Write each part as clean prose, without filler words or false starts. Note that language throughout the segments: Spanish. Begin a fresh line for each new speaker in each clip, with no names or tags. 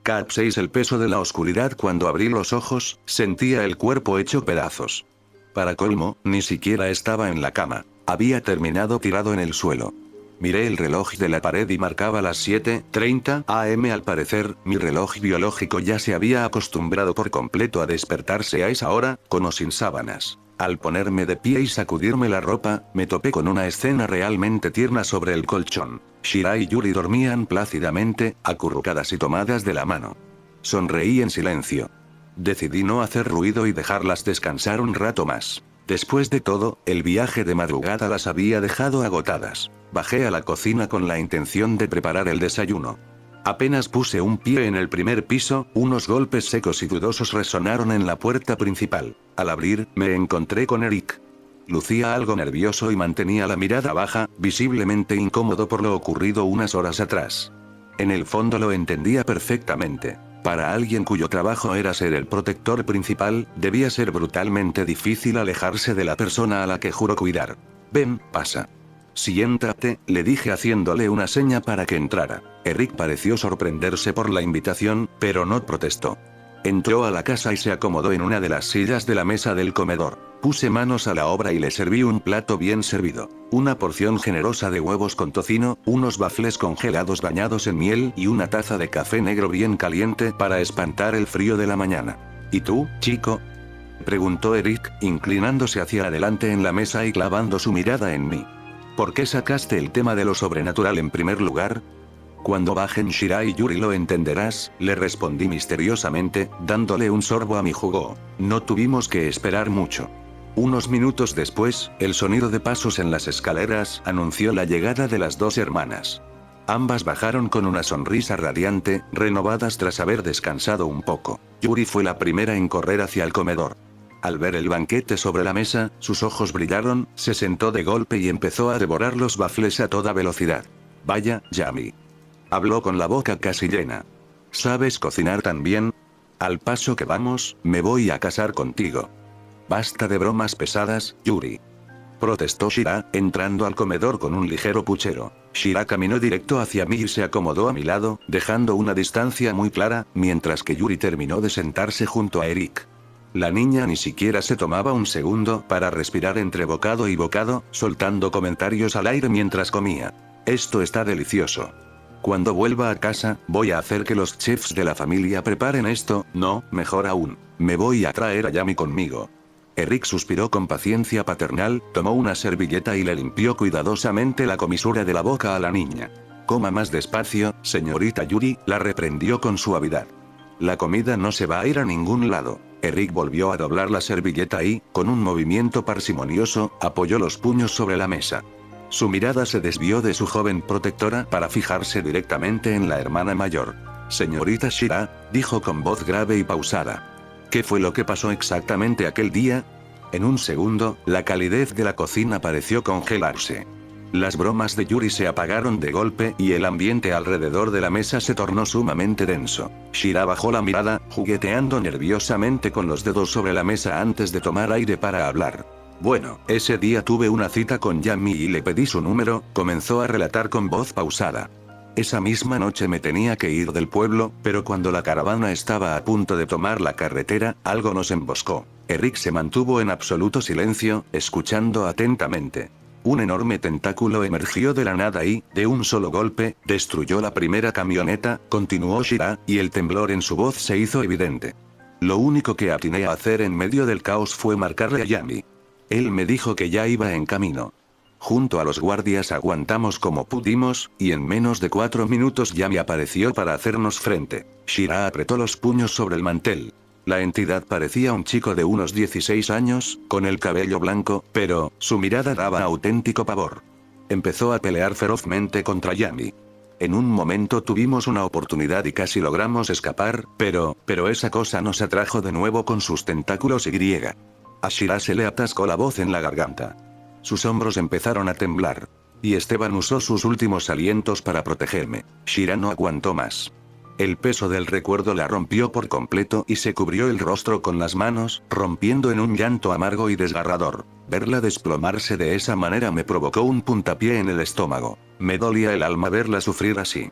Cap 6. El peso de la oscuridad. Cuando abrí los ojos, sentía el cuerpo hecho pedazos. Para colmo, ni siquiera estaba en la cama. Había terminado tirado en el suelo. Miré el reloj de la pared y marcaba las 7:30 am. Al parecer, mi reloj biológico ya se había acostumbrado por completo a despertarse a esa hora, con o sin sábanas. Al ponerme de pie y sacudirme la ropa, me topé con una escena realmente tierna sobre el colchón. Shira y Yuri dormían plácidamente, acurrucadas y tomadas de la mano. Sonreí en silencio. Decidí no hacer ruido y dejarlas descansar un rato más. Después de todo, el viaje de madrugada las había dejado agotadas. Bajé a la cocina con la intención de preparar el desayuno. Apenas puse un pie en el primer piso, unos golpes secos y dudosos resonaron en la puerta principal. Al abrir, me encontré con Eric. Lucía algo nervioso y mantenía la mirada baja, visiblemente incómodo por lo ocurrido unas horas atrás. En el fondo lo entendía perfectamente. Para alguien cuyo trabajo era ser el protector principal, debía ser brutalmente difícil alejarse de la persona a la que juró cuidar. Ven, pasa. Siéntate, le dije haciéndole una seña para que entrara. Eric pareció sorprenderse por la invitación, pero no protestó. Entró a la casa y se acomodó en una de las sillas de la mesa del comedor. Puse manos a la obra y le serví un plato bien servido. Una porción generosa de huevos con tocino, unos bafles congelados bañados en miel y una taza de café negro bien caliente para espantar el frío de la mañana. ¿Y tú, chico?, preguntó Eric, inclinándose hacia adelante en la mesa y clavando su mirada en mí. ¿Por qué sacaste el tema de lo sobrenatural en primer lugar? Cuando bajen Shira y Yuri lo entenderás, le respondí misteriosamente, dándole un sorbo a mi jugo. No tuvimos que esperar mucho. Unos minutos después, el sonido de pasos en las escaleras anunció la llegada de las dos hermanas. Ambas bajaron con una sonrisa radiante, renovadas tras haber descansado un poco. Yuri fue la primera en correr hacia el comedor. Al ver el banquete sobre la mesa, sus ojos brillaron, se sentó de golpe y empezó a devorar los bafles a toda velocidad. Vaya, Yami. Habló con la boca casi llena. ¿Sabes cocinar tan bien? Al paso que vamos, me voy a casar contigo. Basta de bromas pesadas, Yuri. Protestó Shira, entrando al comedor con un ligero puchero. Shira caminó directo hacia mí y se acomodó a mi lado, dejando una distancia muy clara, mientras que Yuri terminó de sentarse junto a Eric. La niña ni siquiera se tomaba un segundo para respirar entre bocado y bocado, soltando comentarios al aire mientras comía. Esto está delicioso. Cuando vuelva a casa, voy a hacer que los chefs de la familia preparen esto, no, mejor aún, me voy a traer a Yami conmigo. Eric suspiró con paciencia paternal, tomó una servilleta y le limpió cuidadosamente la comisura de la boca a la niña. Coma más despacio, señorita Yuri, la reprendió con suavidad. La comida no se va a ir a ningún lado. Eric volvió a doblar la servilleta y, con un movimiento parsimonioso, apoyó los puños sobre la mesa. Su mirada se desvió de su joven protectora para fijarse directamente en la hermana mayor. Señorita Shira, dijo con voz grave y pausada. ¿Qué fue lo que pasó exactamente aquel día? En un segundo, la calidez de la cocina pareció congelarse. Las bromas de Yuri se apagaron de golpe y el ambiente alrededor de la mesa se tornó sumamente denso. Shira bajó la mirada, jugueteando nerviosamente con los dedos sobre la mesa antes de tomar aire para hablar. Bueno, ese día tuve una cita con Yami y le pedí su número, comenzó a relatar con voz pausada. Esa misma noche me tenía que ir del pueblo, pero cuando la caravana estaba a punto de tomar la carretera, algo nos emboscó. Eric se mantuvo en absoluto silencio, escuchando atentamente. Un enorme tentáculo emergió de la nada y, de un solo golpe, destruyó la primera camioneta, continuó Shira, y el temblor en su voz se hizo evidente. Lo único que atiné a hacer en medio del caos fue marcarle a Yami. Él me dijo que ya iba en camino. Junto a los guardias aguantamos como pudimos, y en menos de 4 minutos Yami apareció para hacernos frente. Shira apretó los puños sobre el mantel. La entidad parecía un chico de unos 16 años, con el cabello blanco, pero, su mirada daba auténtico pavor. Empezó a pelear ferozmente contra Yami. En un momento tuvimos una oportunidad y casi logramos escapar, pero esa cosa nos atrajo de nuevo con sus tentáculos y. A Shira se le atascó la voz en la garganta. Sus hombros empezaron a temblar. Y Esteban usó sus últimos alientos para protegerme. Shira no aguantó más. El peso del recuerdo la rompió por completo y se cubrió el rostro con las manos, rompiendo en un llanto amargo y desgarrador. Verla desplomarse de esa manera me provocó un puntapié en el estómago. Me dolía el alma verla sufrir así.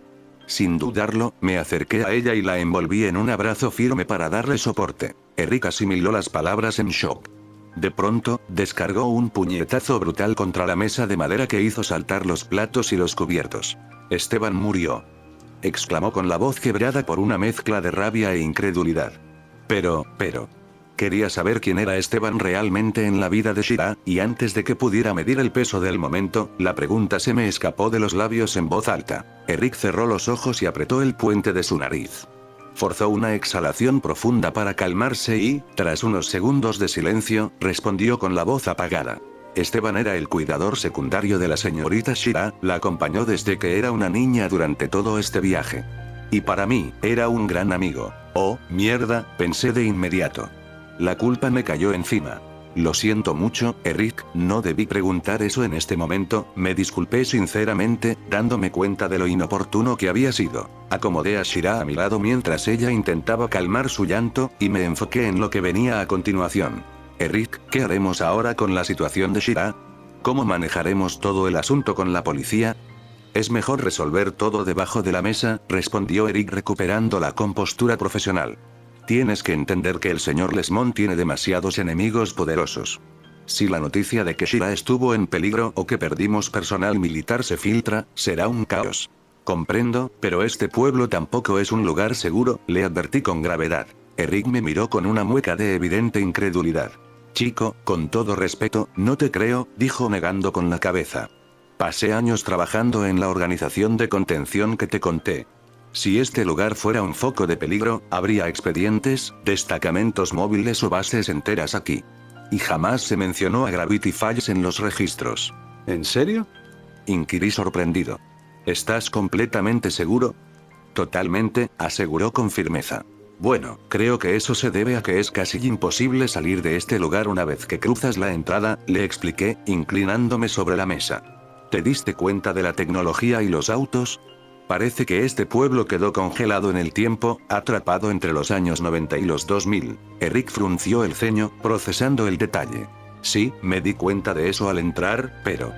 Sin dudarlo, me acerqué a ella y la envolví en un abrazo firme para darle soporte. Eric asimiló las palabras en shock. De pronto, descargó un puñetazo brutal contra la mesa de madera que hizo saltar los platos y los cubiertos. Esteban murió. Exclamó con la voz quebrada por una mezcla de rabia e incredulidad. Pero. Quería saber quién era Esteban realmente en la vida de Shira, y antes de que pudiera medir el peso del momento, la pregunta se me escapó de los labios en voz alta. Eric cerró los ojos y apretó el puente de su nariz. Forzó una exhalación profunda para calmarse y, tras unos segundos de silencio, respondió con la voz apagada. Esteban era el cuidador secundario de la señorita Shira, la acompañó desde que era una niña durante todo este viaje. Y para mí, era un gran amigo. Oh, mierda, pensé de inmediato. La culpa me cayó encima. Lo siento mucho, Eric, no debí preguntar eso en este momento, me disculpé sinceramente, dándome cuenta de lo inoportuno que había sido. Acomodé a Shira a mi lado mientras ella intentaba calmar su llanto, y me enfoqué en lo que venía a continuación. Eric, ¿qué haremos ahora con la situación de Shira? ¿Cómo manejaremos todo el asunto con la policía? Es mejor resolver todo debajo de la mesa, respondió Eric recuperando la compostura profesional. Tienes que entender que el señor Lesmond tiene demasiados enemigos poderosos. Si la noticia de que Shira estuvo en peligro o que perdimos personal militar se filtra, será un caos. Comprendo, pero este pueblo tampoco es un lugar seguro, le advertí con gravedad. Eric me miró con una mueca de evidente incredulidad. Chico, con todo respeto, no te creo, dijo negando con la cabeza. Pasé años trabajando en la organización de contención que te conté. Si este lugar fuera un foco de peligro, habría expedientes, destacamentos móviles o bases enteras aquí. Y jamás se mencionó a Gravity Falls en los registros. ¿En serio? Inquirí sorprendido. ¿Estás completamente seguro? Totalmente, aseguró con firmeza. Bueno, creo que eso se debe a que es casi imposible salir de este lugar una vez que cruzas la entrada, le expliqué, inclinándome sobre la mesa. ¿Te diste cuenta de la tecnología y los autos? Parece que este pueblo quedó congelado en el tiempo, atrapado entre los años 90 y los 2000. Eric frunció el ceño, procesando el detalle. Sí, me di cuenta de eso al entrar, pero...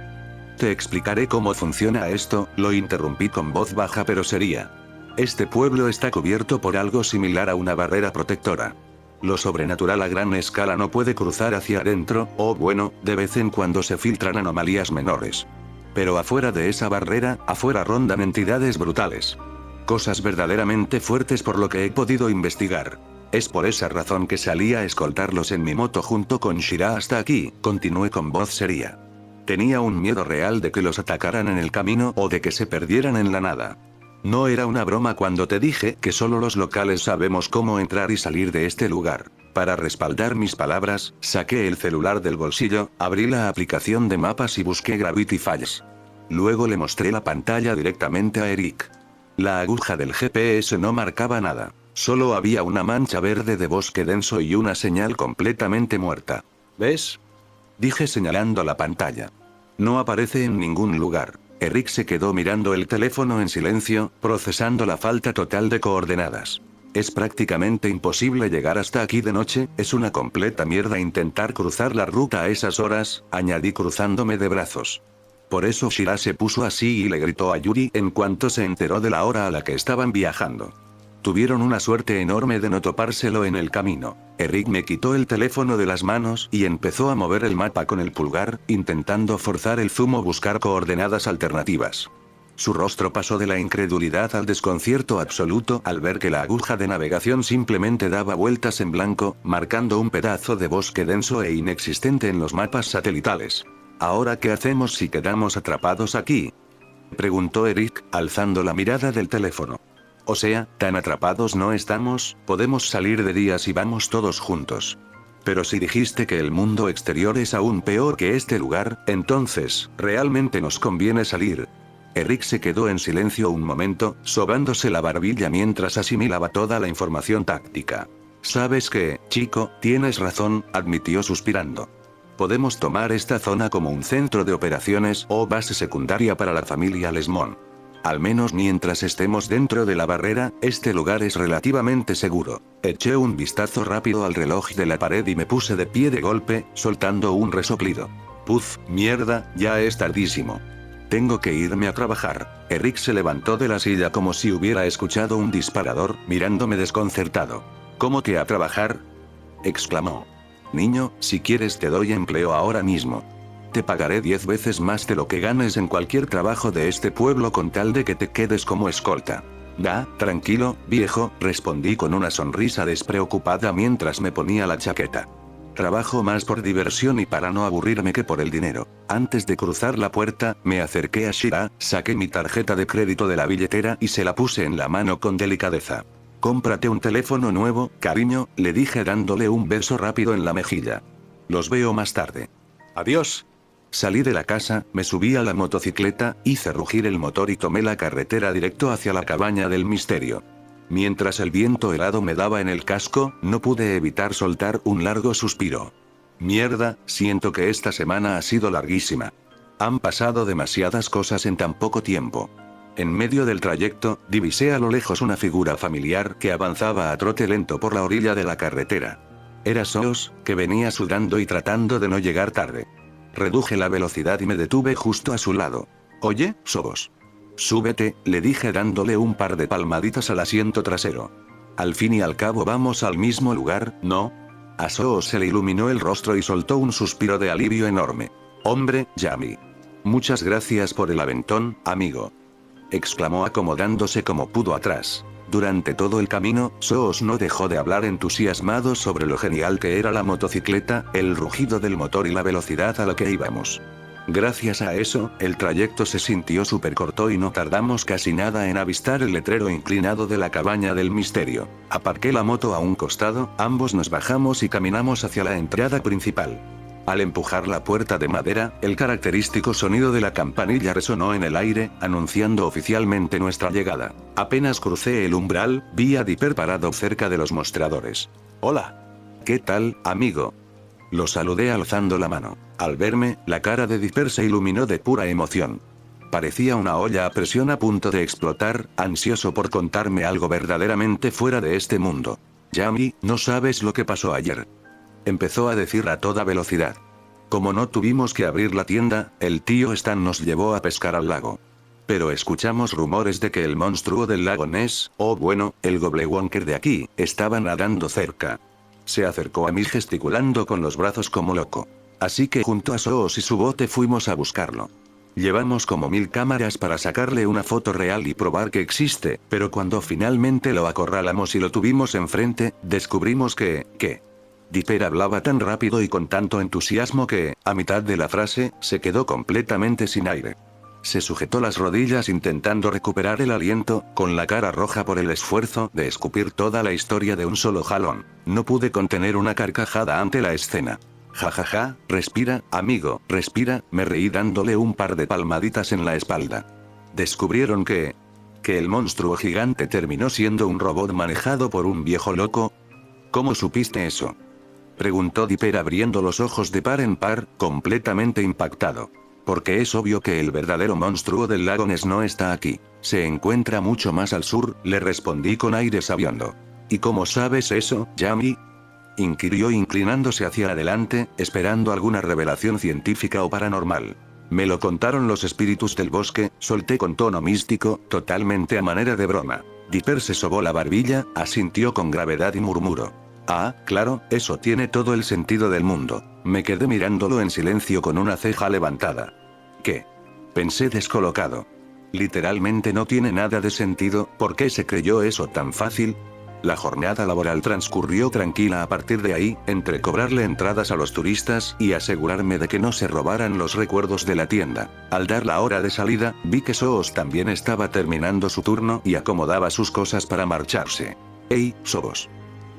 Te explicaré cómo funciona esto, lo interrumpí con voz baja pero seria. Este pueblo está cubierto por algo similar a una barrera protectora. Lo sobrenatural a gran escala no puede cruzar hacia adentro, o bueno, de vez en cuando se filtran anomalías menores. Pero afuera de esa barrera, afuera rondan entidades brutales. Cosas verdaderamente fuertes por lo que he podido investigar. Es por esa razón que salí a escoltarlos en mi moto junto con Shira hasta aquí, continué con voz seria. Tenía un miedo real de que los atacaran en el camino o de que se perdieran en la nada. No era una broma cuando te dije que solo los locales sabemos cómo entrar y salir de este lugar. Para respaldar mis palabras, saqué el celular del bolsillo, abrí la aplicación de mapas y busqué Gravity Falls. Luego le mostré la pantalla directamente a Eric. La aguja del GPS no marcaba nada. Solo había una mancha verde de bosque denso y una señal completamente muerta. ¿Ves? Dije señalando la pantalla. No aparece en ningún lugar. Eric se quedó mirando el teléfono en silencio, procesando la falta total de coordenadas. Es prácticamente imposible llegar hasta aquí de noche, es una completa mierda intentar cruzar la ruta a esas horas, añadí cruzándome de brazos. Por eso Shira se puso así y le gritó a Yuri en cuanto se enteró de la hora a la que estaban viajando. Tuvieron una suerte enorme de no topárselo en el camino. Eric me quitó el teléfono de las manos y empezó a mover el mapa con el pulgar, intentando forzar el zoom o buscar coordenadas alternativas. Su rostro pasó de la incredulidad al desconcierto absoluto al ver que la aguja de navegación simplemente daba vueltas en blanco, marcando un pedazo de bosque denso e inexistente en los mapas satelitales. ¿Ahora qué hacemos si quedamos atrapados aquí?, preguntó Eric, alzando la mirada del teléfono. O sea, tan atrapados no estamos, podemos salir de día si vamos todos juntos. Pero si dijiste que el mundo exterior es aún peor que este lugar, entonces, ¿realmente nos conviene salir? Eric se quedó en silencio un momento, sobándose la barbilla mientras asimilaba toda la información táctica. ¿Sabes qué, chico? Tienes razón, admitió suspirando. Podemos tomar esta zona como un centro de operaciones o base secundaria para la familia Lesmond. Al menos mientras estemos dentro de la barrera, este lugar es relativamente seguro. Eché un vistazo rápido al reloj de la pared y me puse de pie de golpe, soltando un resoplido. Puf, mierda, ya es tardísimo. Tengo que irme a trabajar. Eric se levantó de la silla como si hubiera escuchado un disparador, mirándome desconcertado. ¿Cómo que a trabajar?, exclamó. Niño, si quieres te doy empleo ahora mismo. Te pagaré 10 veces más de lo que ganes en cualquier trabajo de este pueblo con tal de que te quedes como escolta. Tranquilo, viejo, respondí con una sonrisa despreocupada mientras me ponía la chaqueta. Trabajo más por diversión y para no aburrirme que por el dinero. Antes de cruzar la puerta, me acerqué a Shira, saqué mi tarjeta de crédito de la billetera y se la puse en la mano con delicadeza. Cómprate un teléfono nuevo, cariño, le dije dándole un beso rápido en la mejilla. Los veo más tarde. Adiós. Salí de la casa, me subí a la motocicleta, hice rugir el motor y tomé la carretera directo hacia la cabaña del misterio. Mientras el viento helado me daba en el casco, no pude evitar soltar un largo suspiro. Mierda, siento que esta semana ha sido larguísima. Han pasado demasiadas cosas en tan poco tiempo. En medio del trayecto, divisé a lo lejos una figura familiar que avanzaba a trote lento por la orilla de la carretera. Era Soos, que venía sudando y tratando de no llegar tarde. Reduje la velocidad y me detuve justo a su lado. Oye, Soos. Súbete, le dije dándole un par de palmaditas al asiento trasero. Al fin y al cabo vamos al mismo lugar, ¿no? A Soos se le iluminó el rostro y soltó un suspiro de alivio enorme. Hombre, Yami. Muchas gracias por el aventón, amigo. Exclamó acomodándose como pudo atrás. Durante todo el camino, Soos no dejó de hablar entusiasmado sobre lo genial que era la motocicleta, el rugido del motor y la velocidad a la que íbamos. Gracias a eso, el trayecto se sintió súper corto y no tardamos casi nada en avistar el letrero inclinado de la cabaña del misterio. Aparqué la moto a un costado, ambos nos bajamos y caminamos hacia la entrada principal. Al empujar la puerta de madera, el característico sonido de la campanilla resonó en el aire, anunciando oficialmente nuestra llegada. Apenas crucé el umbral, vi a Dipper parado cerca de los mostradores. Hola. ¿Qué tal, amigo? Lo saludé alzando la mano. Al verme, la cara de Dipper se iluminó de pura emoción. Parecía una olla a presión a punto de explotar, ansioso por contarme algo verdaderamente fuera de este mundo. Yami, no sabes lo que pasó ayer. Empezó a decir a toda velocidad. Como no tuvimos que abrir la tienda, el tío Stan nos llevó a pescar al lago. Pero escuchamos rumores de que el monstruo del lago Ness, o bueno, el Gobblewonker de aquí, estaba nadando cerca. Se acercó a mí gesticulando con los brazos como loco. Así que junto a Soos y su bote fuimos a buscarlo. Llevamos como 1000 cámaras para sacarle una foto real y probar que existe, pero cuando finalmente lo acorralamos y lo tuvimos enfrente, descubrimos que Dipper hablaba tan rápido y con tanto entusiasmo que, a mitad de la frase, se quedó completamente sin aire. Se sujetó las rodillas intentando recuperar el aliento, con la cara roja por el esfuerzo de escupir toda la historia de un solo jalón. No pude contener una carcajada ante la escena. Jajaja, respira, amigo, respira, me reí dándole un par de palmaditas en la espalda. Descubrieron que el monstruo gigante terminó siendo un robot manejado por un viejo loco. ¿Cómo supiste eso?, preguntó Dipper abriendo los ojos de par en par, completamente impactado. Porque es obvio que el verdadero monstruo del lago Ness no está aquí. Se encuentra mucho más al sur, le respondí con aire sabiondo. ¿Y cómo sabes eso, Yami?, inquirió inclinándose hacia adelante, esperando alguna revelación científica o paranormal. Me lo contaron los espíritus del bosque, solté con tono místico, totalmente a manera de broma. Dipper se sobó la barbilla, asintió con gravedad y murmuró. Ah, claro, eso tiene todo el sentido del mundo. Me quedé mirándolo en silencio con una ceja levantada. ¿Qué? Pensé descolocado. Literalmente no tiene nada de sentido, ¿por qué se creyó eso tan fácil? La jornada laboral transcurrió tranquila a partir de ahí, entre cobrarle entradas a los turistas y asegurarme de que no se robaran los recuerdos de la tienda. Al dar la hora de salida, vi que Soos también estaba terminando su turno y acomodaba sus cosas para marcharse. Hey, Soos.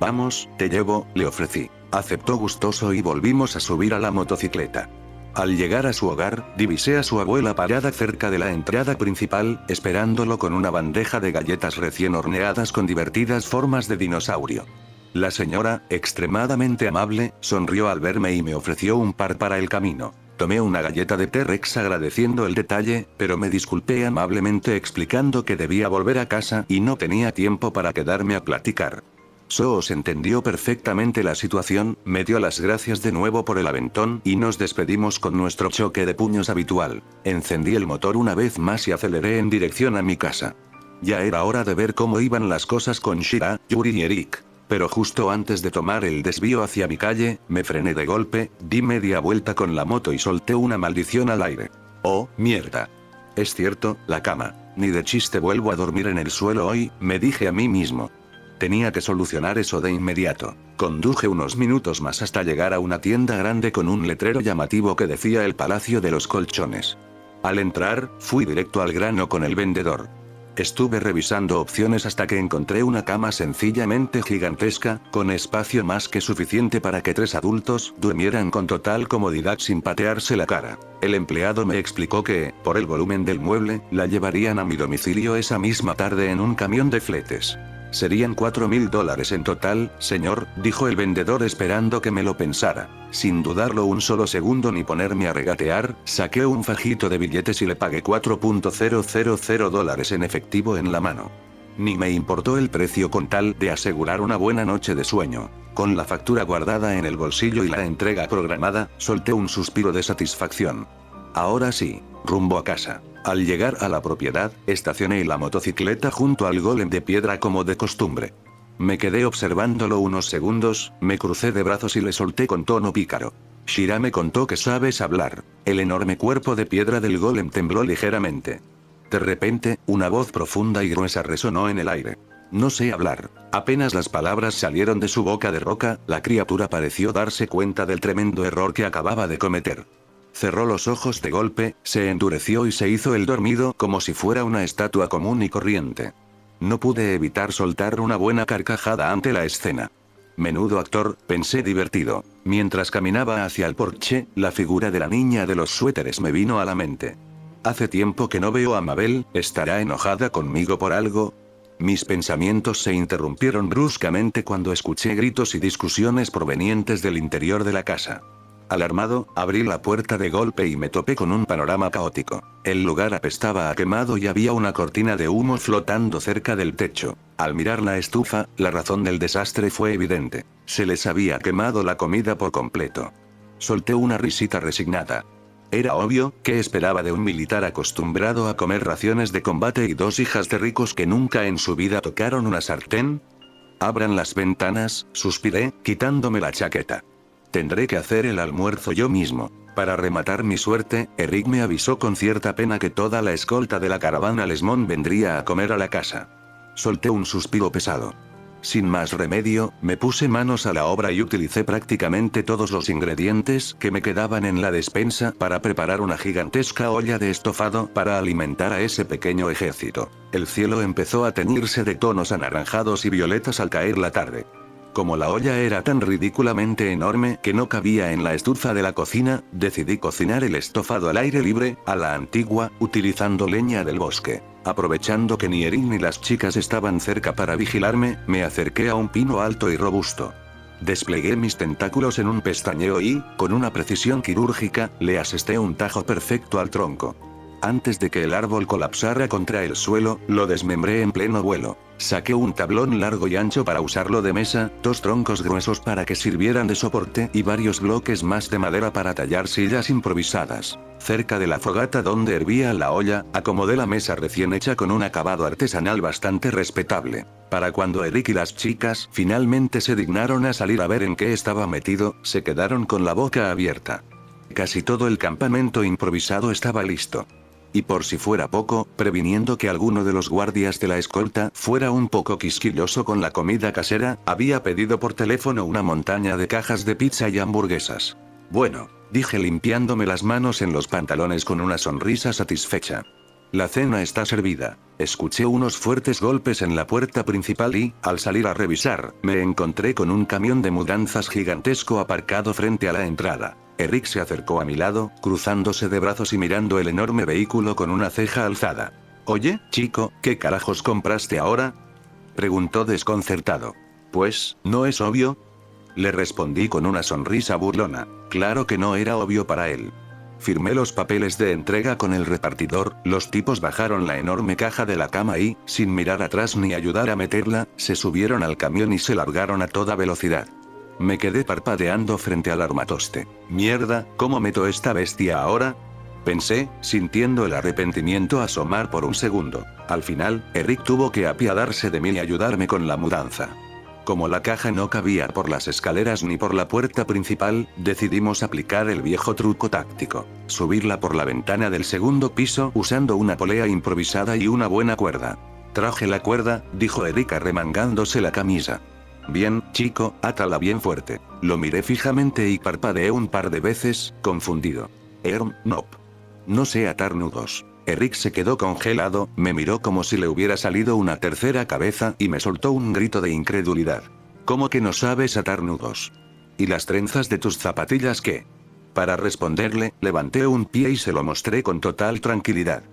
Vamos, te llevo, le ofrecí. Aceptó gustoso y volvimos a subir a la motocicleta. Al llegar a su hogar, divisé a su abuela parada cerca de la entrada principal, esperándolo con una bandeja de galletas recién horneadas con divertidas formas de dinosaurio. La señora, extremadamente amable, sonrió al verme y me ofreció un par para el camino. Tomé una galleta de T-Rex agradeciendo el detalle, pero me disculpé amablemente explicando que debía volver a casa y no tenía tiempo para quedarme a platicar. Soos entendió perfectamente la situación, me dio las gracias de nuevo por el aventón y nos despedimos con nuestro choque de puños habitual. Encendí el motor una vez más y aceleré en dirección a mi casa. Ya era hora de ver cómo iban las cosas con Shira, Yuri y Eric. Pero justo antes de tomar el desvío hacia mi calle, me frené de golpe, di media vuelta con la moto y solté una maldición al aire. ¡Oh, mierda! Es cierto, la cama. Ni de chiste vuelvo a dormir en el suelo hoy, me dije a mí mismo. Tenía que solucionar eso de inmediato. Conduje unos minutos más hasta llegar a una tienda grande con un letrero llamativo que decía el Palacio de los Colchones. Al entrar, fui directo al grano con el vendedor. Estuve revisando opciones hasta que encontré una cama sencillamente gigantesca, con espacio más que suficiente para que 3 adultos durmieran con total comodidad sin patearse la cara. El empleado me explicó que, por el volumen del mueble, la llevarían a mi domicilio esa misma tarde en un camión de fletes. Serían $4.000 en total, señor, dijo el vendedor esperando que me lo pensara. Sin dudarlo un solo segundo ni ponerme a regatear, saqué un fajito de billetes y le pagué $4.000 en efectivo en la mano. Ni me importó el precio con tal de asegurar una buena noche de sueño. Con la factura guardada en el bolsillo y la entrega programada, solté un suspiro de satisfacción. Ahora sí, rumbo a casa. Al llegar a la propiedad, estacioné la motocicleta junto al golem de piedra como de costumbre. Me quedé observándolo unos segundos, me crucé de brazos y le solté con tono pícaro. Shira me contó que sabes hablar. El enorme cuerpo de piedra del golem tembló ligeramente. De repente, una voz profunda y gruesa resonó en el aire. No sé hablar. Apenas las palabras salieron de su boca de roca, la criatura pareció darse cuenta del tremendo error que acababa de cometer. Cerró los ojos de golpe, se endureció y se hizo el dormido como si fuera una estatua común y corriente. No pude evitar soltar una buena carcajada ante la escena. Menudo actor, pensé divertido. Mientras caminaba hacia el porche, la figura de la niña de los suéteres me vino a la mente. Hace tiempo que no veo a Mabel, ¿estará enojada conmigo por algo? Mis pensamientos se interrumpieron bruscamente cuando escuché gritos y discusiones provenientes del interior de la casa. Alarmado, abrí la puerta de golpe y me topé con un panorama caótico. El lugar apestaba a quemado y había una cortina de humo flotando cerca del techo. Al mirar la estufa, la razón del desastre fue evidente. Se les había quemado la comida por completo. Solté una risita resignada. Era obvio, ¿qué esperaba de un militar acostumbrado a comer raciones de combate y 2 hijas de ricos que nunca en su vida tocaron una sartén? Abran las ventanas, suspiré, quitándome la chaqueta. Tendré que hacer el almuerzo yo mismo. Para rematar mi suerte, Eric me avisó con cierta pena que toda la escolta de la caravana Lesmond vendría a comer a la casa. Solté un suspiro pesado. Sin más remedio, me puse manos a la obra y utilicé prácticamente todos los ingredientes que me quedaban en la despensa para preparar una gigantesca olla de estofado para alimentar a ese pequeño ejército. El cielo empezó a teñirse de tonos anaranjados y violetas al caer la tarde. Como la olla era tan ridículamente enorme que no cabía en la estufa de la cocina, decidí cocinar el estofado al aire libre, a la antigua, utilizando leña del bosque. Aprovechando que ni Eric ni las chicas estaban cerca para vigilarme, me acerqué a un pino alto y robusto. Desplegué mis tentáculos en un pestañeo y, con una precisión quirúrgica, le asesté un tajo perfecto al tronco. Antes de que el árbol colapsara contra el suelo, lo desmembré en pleno vuelo. Saqué un tablón largo y ancho para usarlo de mesa, 2 troncos gruesos para que sirvieran de soporte y varios bloques más de madera para tallar sillas improvisadas. Cerca de la fogata donde hervía la olla, acomodé la mesa recién hecha con un acabado artesanal bastante respetable. Para cuando Eric y las chicas finalmente se dignaron a salir a ver en qué estaba metido, se quedaron con la boca abierta. Casi todo el campamento improvisado estaba listo. Y por si fuera poco, previniendo que alguno de los guardias de la escolta fuera un poco quisquilloso con la comida casera, había pedido por teléfono una montaña de cajas de pizza y hamburguesas. Bueno, dije limpiándome las manos en los pantalones con una sonrisa satisfecha. La cena está servida. Escuché unos fuertes golpes en la puerta principal y, al salir a revisar, me encontré con un camión de mudanzas gigantesco aparcado frente a la entrada. Eric se acercó a mi lado, cruzándose de brazos y mirando el enorme vehículo con una ceja alzada. «Oye, chico, ¿qué carajos compraste ahora?», preguntó desconcertado. «Pues, ¿no es obvio?», le respondí con una sonrisa burlona. Claro que no era obvio para él. Firmé los papeles de entrega con el repartidor, los tipos bajaron la enorme caja de la cama y, sin mirar atrás ni ayudar a meterla, se subieron al camión y se largaron a toda velocidad. Me quedé parpadeando frente al armatoste. Mierda, ¿cómo meto esta bestia ahora? Pensé, sintiendo el arrepentimiento asomar por un segundo. Al final, Eric tuvo que apiadarse de mí y ayudarme con la mudanza. Como la caja no cabía por las escaleras ni por la puerta principal, decidimos aplicar el viejo truco táctico. Subirla por la ventana del segundo piso usando una polea improvisada y una buena cuerda. Traje la cuerda, dijo Eric arremangándose la camisa. Bien, chico, átala bien fuerte. Lo miré fijamente y parpadeé un par de veces, confundido. Nope. No sé atar nudos. Eric se quedó congelado, me miró como si le hubiera salido una tercera cabeza y me soltó un grito de incredulidad. ¿Cómo que no sabes atar nudos? ¿Y las trenzas de tus zapatillas qué? Para responderle, levanté un pie y se lo mostré con total tranquilidad.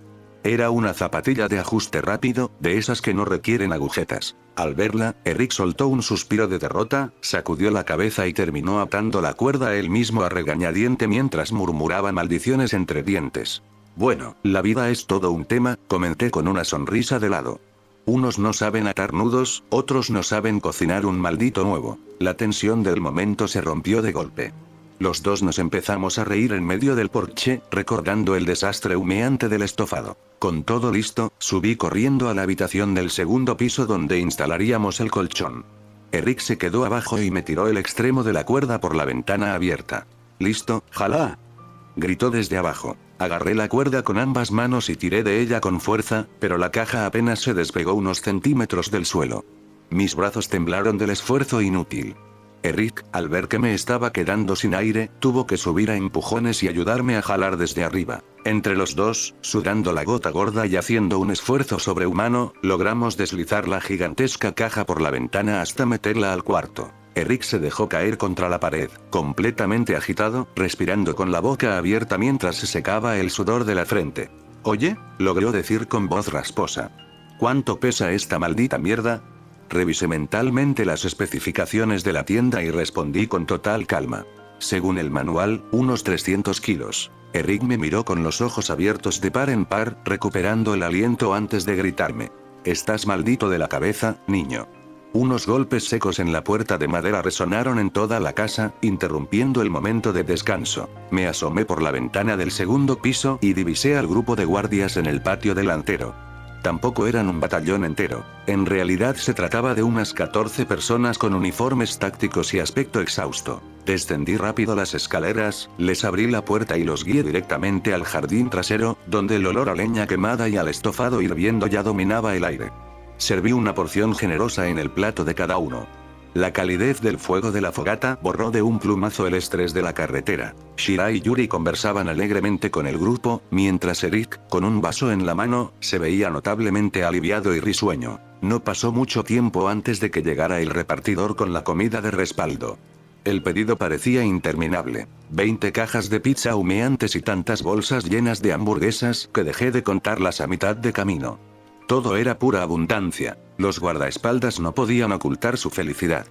Era una zapatilla de ajuste rápido, de esas que no requieren agujetas. Al verla, Eric soltó un suspiro de derrota, sacudió la cabeza y terminó atando la cuerda él mismo a regañadiente mientras murmuraba maldiciones entre dientes. Bueno, la vida es todo un tema, comenté con una sonrisa de lado. Unos no saben atar nudos, otros no saben cocinar un maldito huevo. La tensión del momento se rompió de golpe. Los dos nos empezamos a reír en medio del porche, recordando el desastre humeante del estofado. Con todo listo, subí corriendo a la habitación del segundo piso donde instalaríamos el colchón. Eric se quedó abajo y me tiró el extremo de la cuerda por la ventana abierta. ¿Listo, jalá?, gritó desde abajo. Agarré la cuerda con ambas manos y tiré de ella con fuerza, pero la caja apenas se despegó unos centímetros del suelo. Mis brazos temblaron del esfuerzo inútil. Eric, al ver que me estaba quedando sin aire, tuvo que subir a empujones y ayudarme a jalar desde arriba. Entre los dos, sudando la gota gorda y haciendo un esfuerzo sobrehumano, logramos deslizar la gigantesca caja por la ventana hasta meterla al cuarto. Eric se dejó caer contra la pared, completamente agitado, respirando con la boca abierta mientras se secaba el sudor de la frente. «Oye», logró decir con voz rasposa. «¿Cuánto pesa esta maldita mierda?». Revisé mentalmente las especificaciones de la tienda y respondí con total calma. Según el manual, unos 300 kilos. Eric me miró con los ojos abiertos de par en par, recuperando el aliento antes de gritarme. «Estás maldito de la cabeza, niño». Unos golpes secos en la puerta de madera resonaron en toda la casa, interrumpiendo el momento de descanso. Me asomé por la ventana del segundo piso y divisé al grupo de guardias en el patio delantero. Tampoco eran un batallón entero. En realidad se trataba de unas 14 personas con uniformes tácticos y aspecto exhausto. Descendí rápido las escaleras, les abrí la puerta y los guié directamente al jardín trasero, donde el olor a leña quemada y al estofado hirviendo ya dominaba el aire. Serví una porción generosa en el plato de cada uno. La calidez del fuego de la fogata borró de un plumazo el estrés de la carretera. Shira y Yuri conversaban alegremente con el grupo, mientras Eric, con un vaso en la mano, se veía notablemente aliviado y risueño. No pasó mucho tiempo antes de que llegara el repartidor con la comida de respaldo. El pedido parecía interminable. 20 cajas de pizza humeantes y tantas bolsas llenas de hamburguesas que dejé de contarlas a mitad de camino. Todo era pura abundancia. Los guardaespaldas no podían ocultar su felicidad.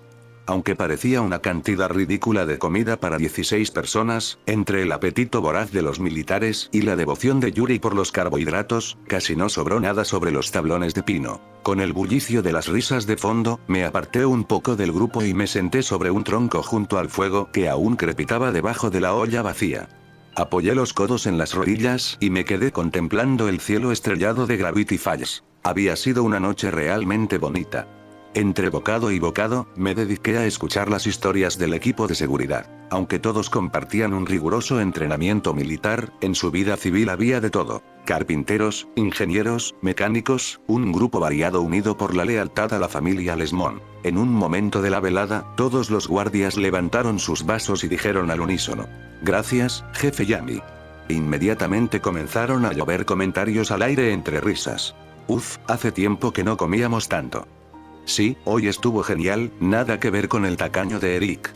Aunque parecía una cantidad ridícula de comida para 16 personas, entre el apetito voraz de los militares y la devoción de Yuri por los carbohidratos, casi no sobró nada sobre los tablones de pino. Con el bullicio de las risas de fondo, me aparté un poco del grupo y me senté sobre un tronco junto al fuego que aún crepitaba debajo de la olla vacía. Apoyé los codos en las rodillas y me quedé contemplando el cielo estrellado de Gravity Falls. Había sido una noche realmente bonita. Entre bocado y bocado, me dediqué a escuchar las historias del equipo de seguridad. Aunque todos compartían un riguroso entrenamiento militar, en su vida civil había de todo. Carpinteros, ingenieros, mecánicos, un grupo variado unido por la lealtad a la familia Lesmond. En un momento de la velada, todos los guardias levantaron sus vasos y dijeron al unísono: «Gracias, jefe Yami». Inmediatamente comenzaron a llover comentarios al aire entre risas. «Uf, hace tiempo que no comíamos tanto». «Sí, hoy estuvo genial, nada que ver con el tacaño de Eric».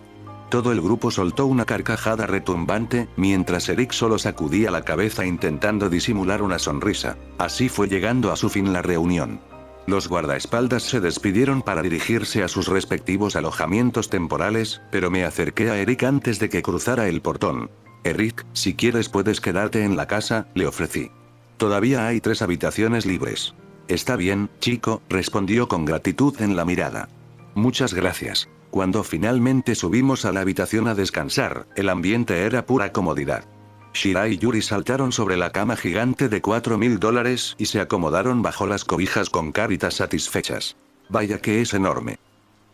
Todo el grupo soltó una carcajada retumbante, mientras Eric solo sacudía la cabeza intentando disimular una sonrisa. Así fue llegando a su fin la reunión. Los guardaespaldas se despidieron para dirigirse a sus respectivos alojamientos temporales, pero me acerqué a Eric antes de que cruzara el portón. Eric, si quieres puedes quedarte en la casa, le ofrecí. Todavía hay 3 habitaciones libres. Está bien, chico, respondió con gratitud en la mirada. Muchas gracias. Cuando finalmente subimos a la habitación a descansar, el ambiente era pura comodidad. Shira y Yuri saltaron sobre la cama gigante de $4.000 y se acomodaron bajo las cobijas con caritas satisfechas. Vaya que es enorme,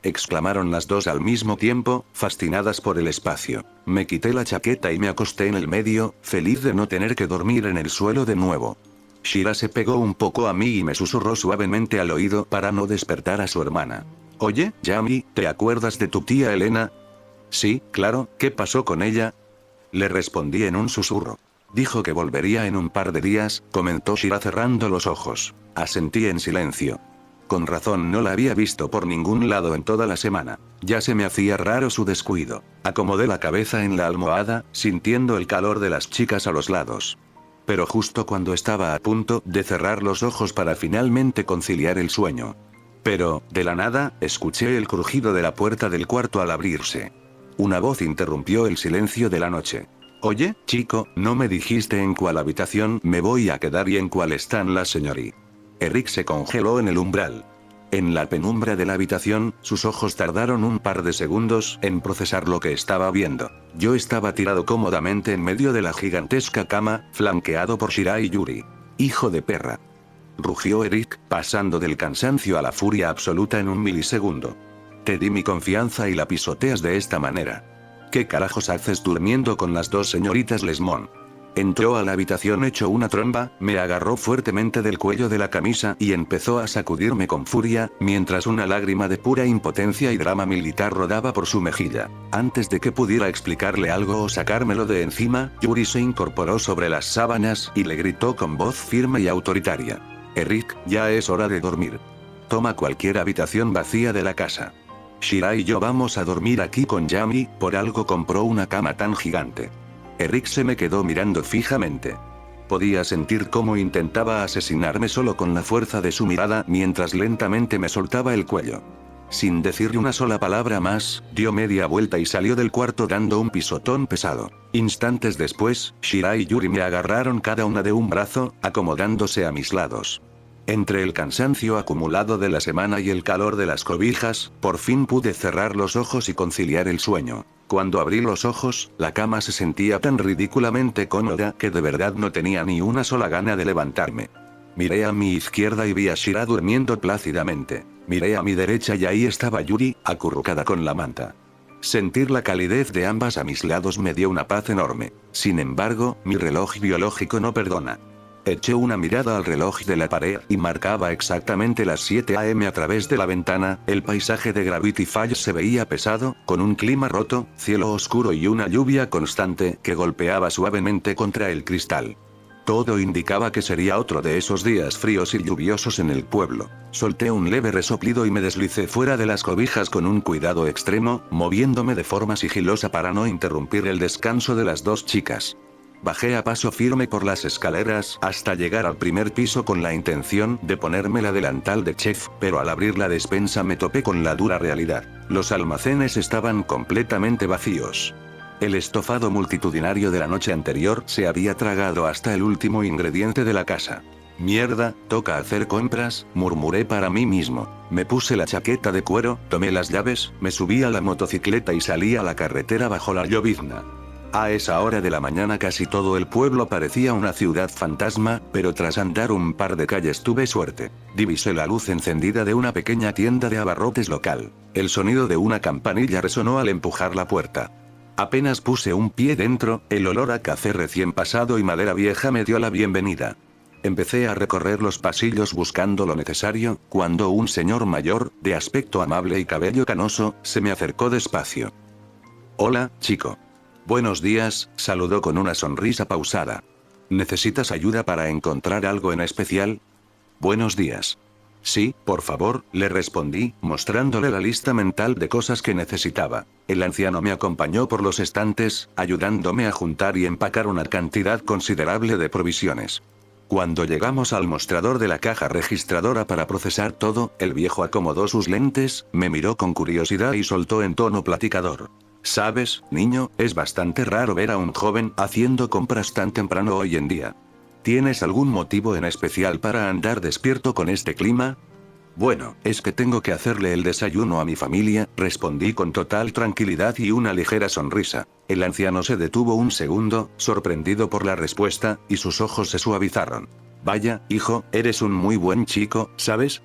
exclamaron las dos al mismo tiempo, fascinadas por el espacio. Me quité la chaqueta y me acosté en el medio, feliz de no tener que dormir en el suelo de nuevo. Shira se pegó un poco a mí y me susurró suavemente al oído para no despertar a su hermana. Oye, Yami, ¿te acuerdas de tu tía Elena? Sí, claro, ¿qué pasó con ella? Le respondí en un susurro. Dijo que volvería en un par de días, comentó Shira cerrando los ojos. Asentí en silencio. Con razón no la había visto por ningún lado en toda la semana. Ya se me hacía raro su descuido. Acomodé la cabeza en la almohada, sintiendo el calor de las chicas a los lados. Pero justo cuando estaba a punto de cerrar los ojos para finalmente conciliar el sueño. Pero, de la nada, escuché el crujido de la puerta del cuarto al abrirse. Una voz interrumpió el silencio de la noche. Oye, chico, ¿no me dijiste en cuál habitación me voy a quedar y en cuál están las señorí? Eric se congeló en el umbral. En la penumbra de la habitación, sus ojos tardaron un par de segundos en procesar lo que estaba viendo. Yo estaba tirado cómodamente en medio de la gigantesca cama, flanqueado por Shira y Yuri. Hijo de perra. Rugió Eric, pasando del cansancio a la furia absoluta en un milisegundo. Te di mi confianza y la pisoteas de esta manera. ¿Qué carajos haces durmiendo con las dos señoritas Lesmond? Entró a la habitación hecho una tromba, me agarró fuertemente del cuello de la camisa y empezó a sacudirme con furia, mientras una lágrima de pura impotencia y drama militar rodaba por su mejilla. Antes de que pudiera explicarle algo o sacármelo de encima, Yuri se incorporó sobre las sábanas y le gritó con voz firme y autoritaria. Eric, ya es hora de dormir. Toma cualquier habitación vacía de la casa. Shira y yo vamos a dormir aquí con Yami, por algo compró una cama tan gigante. Eric se me quedó mirando fijamente. Podía sentir cómo intentaba asesinarme solo con la fuerza de su mirada mientras lentamente me soltaba el cuello. Sin decirle una sola palabra más, dio media vuelta y salió del cuarto dando un pisotón pesado. Instantes después, Shira y Yuri me agarraron cada una de un brazo, acomodándose a mis lados. Entre el cansancio acumulado de la semana y el calor de las cobijas, por fin pude cerrar los ojos y conciliar el sueño. Cuando abrí los ojos, la cama se sentía tan ridículamente cómoda que de verdad no tenía ni una sola gana de levantarme. Miré a mi izquierda y vi a Shira durmiendo plácidamente. Miré a mi derecha y ahí estaba Yuri, acurrucada con la manta. Sentir la calidez de ambas a mis lados me dio una paz enorme. Sin embargo, mi reloj biológico no perdona. Eché una mirada al reloj de la pared y marcaba exactamente las 7 AM a través de la ventana. El paisaje de Gravity Falls se veía pesado, con un clima roto, cielo oscuro y una lluvia constante que golpeaba suavemente contra el cristal. Todo indicaba que sería otro de esos días fríos y lluviosos en el pueblo. Solté un leve resoplido y me deslicé fuera de las cobijas con un cuidado extremo, moviéndome de forma sigilosa para no interrumpir el descanso de las dos chicas. Bajé a paso firme por las escaleras hasta llegar al primer piso con la intención de ponerme la delantal de chef, pero al abrir la despensa me topé con la dura realidad. Los almacenes estaban completamente vacíos. El estofado multitudinario de la noche anterior se había tragado hasta el último ingrediente de la casa. Mierda, toca hacer compras, murmuré para mí mismo. Me puse la chaqueta de cuero, tomé las llaves, me subí a la motocicleta y salí a la carretera bajo la llovizna. A esa hora de la mañana casi todo el pueblo parecía una ciudad fantasma, pero tras andar un par de calles tuve suerte. Divisé la luz encendida de una pequeña tienda de abarrotes local. El sonido de una campanilla resonó al empujar la puerta. Apenas puse un pie dentro, el olor a café recién pasado y madera vieja me dio la bienvenida. Empecé a recorrer los pasillos buscando lo necesario, cuando un señor mayor, de aspecto amable y cabello canoso, se me acercó despacio. Hola, chico. Buenos días, saludó con una sonrisa pausada. ¿Necesitas ayuda para encontrar algo en especial? Buenos días. Sí, por favor, le respondí, mostrándole la lista mental de cosas que necesitaba. El anciano me acompañó por los estantes, ayudándome a juntar y empacar una cantidad considerable de provisiones. Cuando llegamos al mostrador de la caja registradora para procesar todo, el viejo acomodó sus lentes, me miró con curiosidad y soltó en tono platicador. Sabes, niño, es bastante raro ver a un joven haciendo compras tan temprano hoy en día. ¿Tienes algún motivo en especial para andar despierto con este clima? Bueno, es que tengo que hacerle el desayuno a mi familia, respondí con total tranquilidad y una ligera sonrisa. El anciano se detuvo un segundo, sorprendido por la respuesta, y sus ojos se suavizaron. Vaya, hijo, eres un muy buen chico, ¿sabes?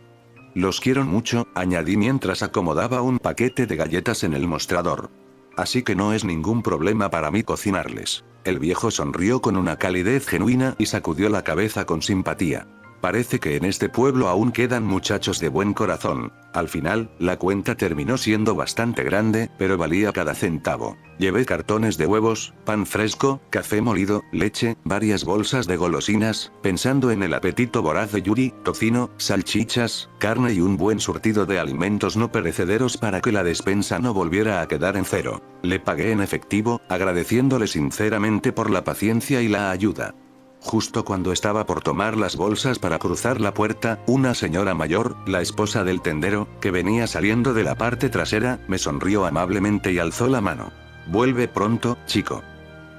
Los quiero mucho, añadí mientras acomodaba un paquete de galletas en el mostrador. Así que no es ningún problema para mí cocinarles. El viejo sonrió con una calidez genuina y sacudió la cabeza con simpatía. Parece que en este pueblo aún quedan muchachos de buen corazón. Al final, la cuenta terminó siendo bastante grande, pero valía cada centavo. Llevé cartones de huevos, pan fresco, café molido, leche, varias bolsas de golosinas, pensando en el apetito voraz de Yuri, tocino, salchichas, carne y un buen surtido de alimentos no perecederos para que la despensa no volviera a quedar en cero. Le pagué en efectivo, agradeciéndole sinceramente por la paciencia y la ayuda. Justo cuando estaba por tomar las bolsas para cruzar la puerta, una señora mayor, la esposa del tendero, que venía saliendo de la parte trasera, me sonrió amablemente y alzó la mano. «Vuelve pronto, chico»,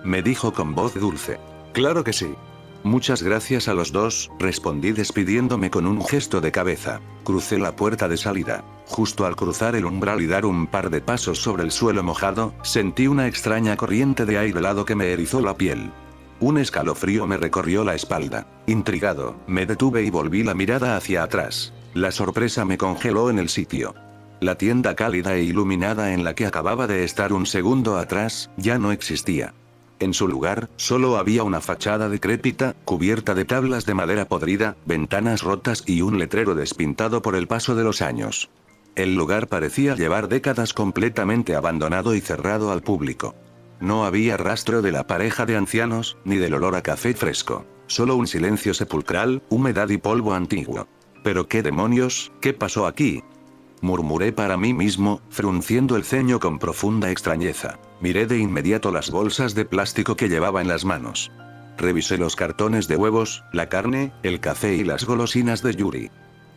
me dijo con voz dulce. «Claro que sí». «Muchas gracias a los dos», respondí despidiéndome con un gesto de cabeza. Crucé la puerta de salida. Justo al cruzar el umbral y dar un par de pasos sobre el suelo mojado, sentí una extraña corriente de aire helado que me erizó la piel. Un escalofrío me recorrió la espalda. Intrigado, me detuve y volví la mirada hacia atrás. La sorpresa me congeló en el sitio. La tienda cálida e iluminada en la que acababa de estar un segundo atrás, ya no existía. En su lugar, solo había una fachada decrépita, cubierta de tablas de madera podrida, ventanas rotas y un letrero despintado por el paso de los años. El lugar parecía llevar décadas completamente abandonado y cerrado al público. No había rastro de la pareja de ancianos, ni del olor a café fresco. Solo un silencio sepulcral, humedad y polvo antiguo. ¿Pero qué demonios? ¿Qué pasó aquí?, murmuré para mí mismo, frunciendo el ceño con profunda extrañeza. Miré de inmediato las bolsas de plástico que llevaba en las manos. Revisé los cartones de huevos, la carne, el café y las golosinas de Yuri.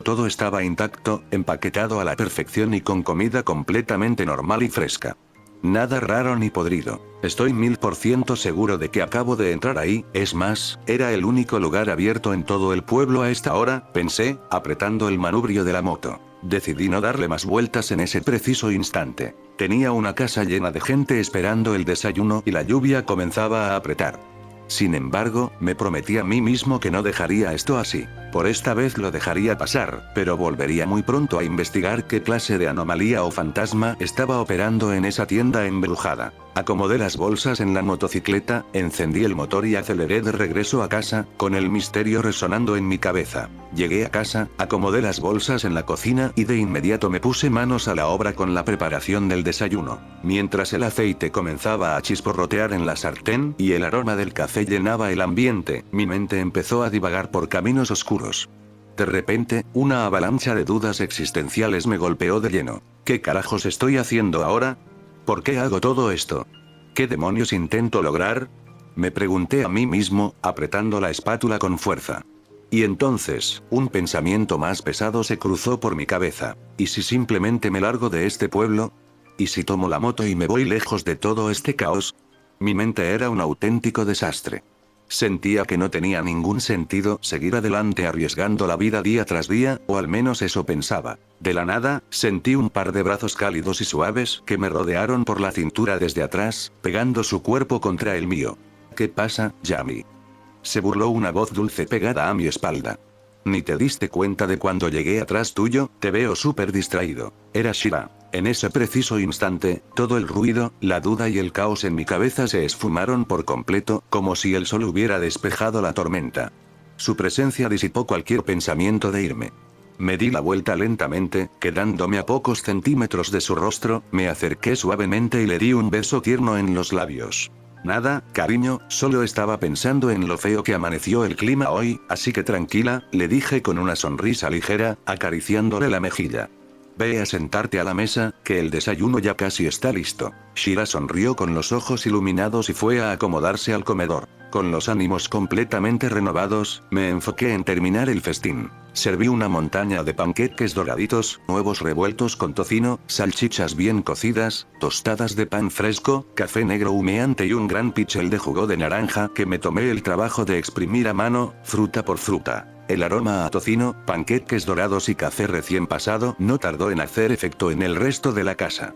Todo estaba intacto, empaquetado a la perfección y con comida completamente normal y fresca. Nada raro ni podrido. Estoy 1000% seguro de que acabo de entrar ahí, es más, era el único lugar abierto en todo el pueblo a esta hora, pensé, apretando el manubrio de la moto. Decidí no darle más vueltas en ese preciso instante. Tenía una casa llena de gente esperando el desayuno y la lluvia comenzaba a apretar. Sin embargo, me prometí a mí mismo que no dejaría esto así. Por esta vez lo dejaría pasar, pero volvería muy pronto a investigar qué clase de anomalía o fantasma estaba operando en esa tienda embrujada. Acomodé las bolsas en la motocicleta, encendí el motor y aceleré de regreso a casa, con el misterio resonando en mi cabeza. Llegué a casa, acomodé las bolsas en la cocina y de inmediato me puse manos a la obra con la preparación del desayuno. Mientras el aceite comenzaba a chisporrotear en la sartén y el aroma del café llenaba el ambiente, mi mente empezó a divagar por caminos oscuros. De repente, una avalancha de dudas existenciales me golpeó de lleno. ¿Qué carajos estoy haciendo ahora? ¿Por qué hago todo esto? ¿Qué demonios intento lograr?, me pregunté a mí mismo, apretando la espátula con fuerza. Y entonces, un pensamiento más pesado se cruzó por mi cabeza. ¿Y si simplemente me largo de este pueblo? ¿Y si tomo la moto y me voy lejos de todo este caos? Mi mente era un auténtico desastre. Sentía que no tenía ningún sentido seguir adelante arriesgando la vida día tras día, o al menos eso pensaba. De la nada, sentí un par de brazos cálidos y suaves que me rodearon por la cintura desde atrás, pegando su cuerpo contra el mío. ¿Qué pasa, Yami?, se burló una voz dulce pegada a mi espalda. ¿Ni te diste cuenta de cuando llegué atrás tuyo? Te veo súper distraído. Era Shira. En ese preciso instante, todo el ruido, la duda y el caos en mi cabeza se esfumaron por completo, como si el sol hubiera despejado la tormenta. Su presencia disipó cualquier pensamiento de irme. Me di la vuelta lentamente, quedándome a pocos centímetros de su rostro, me acerqué suavemente y le di un beso tierno en los labios. Nada, cariño, solo estaba pensando en lo feo que amaneció el clima hoy, así que tranquila, le dije con una sonrisa ligera, acariciándole la mejilla. Ve a sentarte a la mesa, que el desayuno ya casi está listo. Shira sonrió con los ojos iluminados y fue a acomodarse al comedor. Con los ánimos completamente renovados, me enfoqué en terminar el festín. Serví una montaña de panqueques doraditos, huevos revueltos con tocino, salchichas bien cocidas, tostadas de pan fresco, café negro humeante y un gran pichel de jugo de naranja que me tomé el trabajo de exprimir a mano, fruta por fruta. El aroma a tocino, panqueques dorados y café recién pasado no tardó en hacer efecto en el resto de la casa.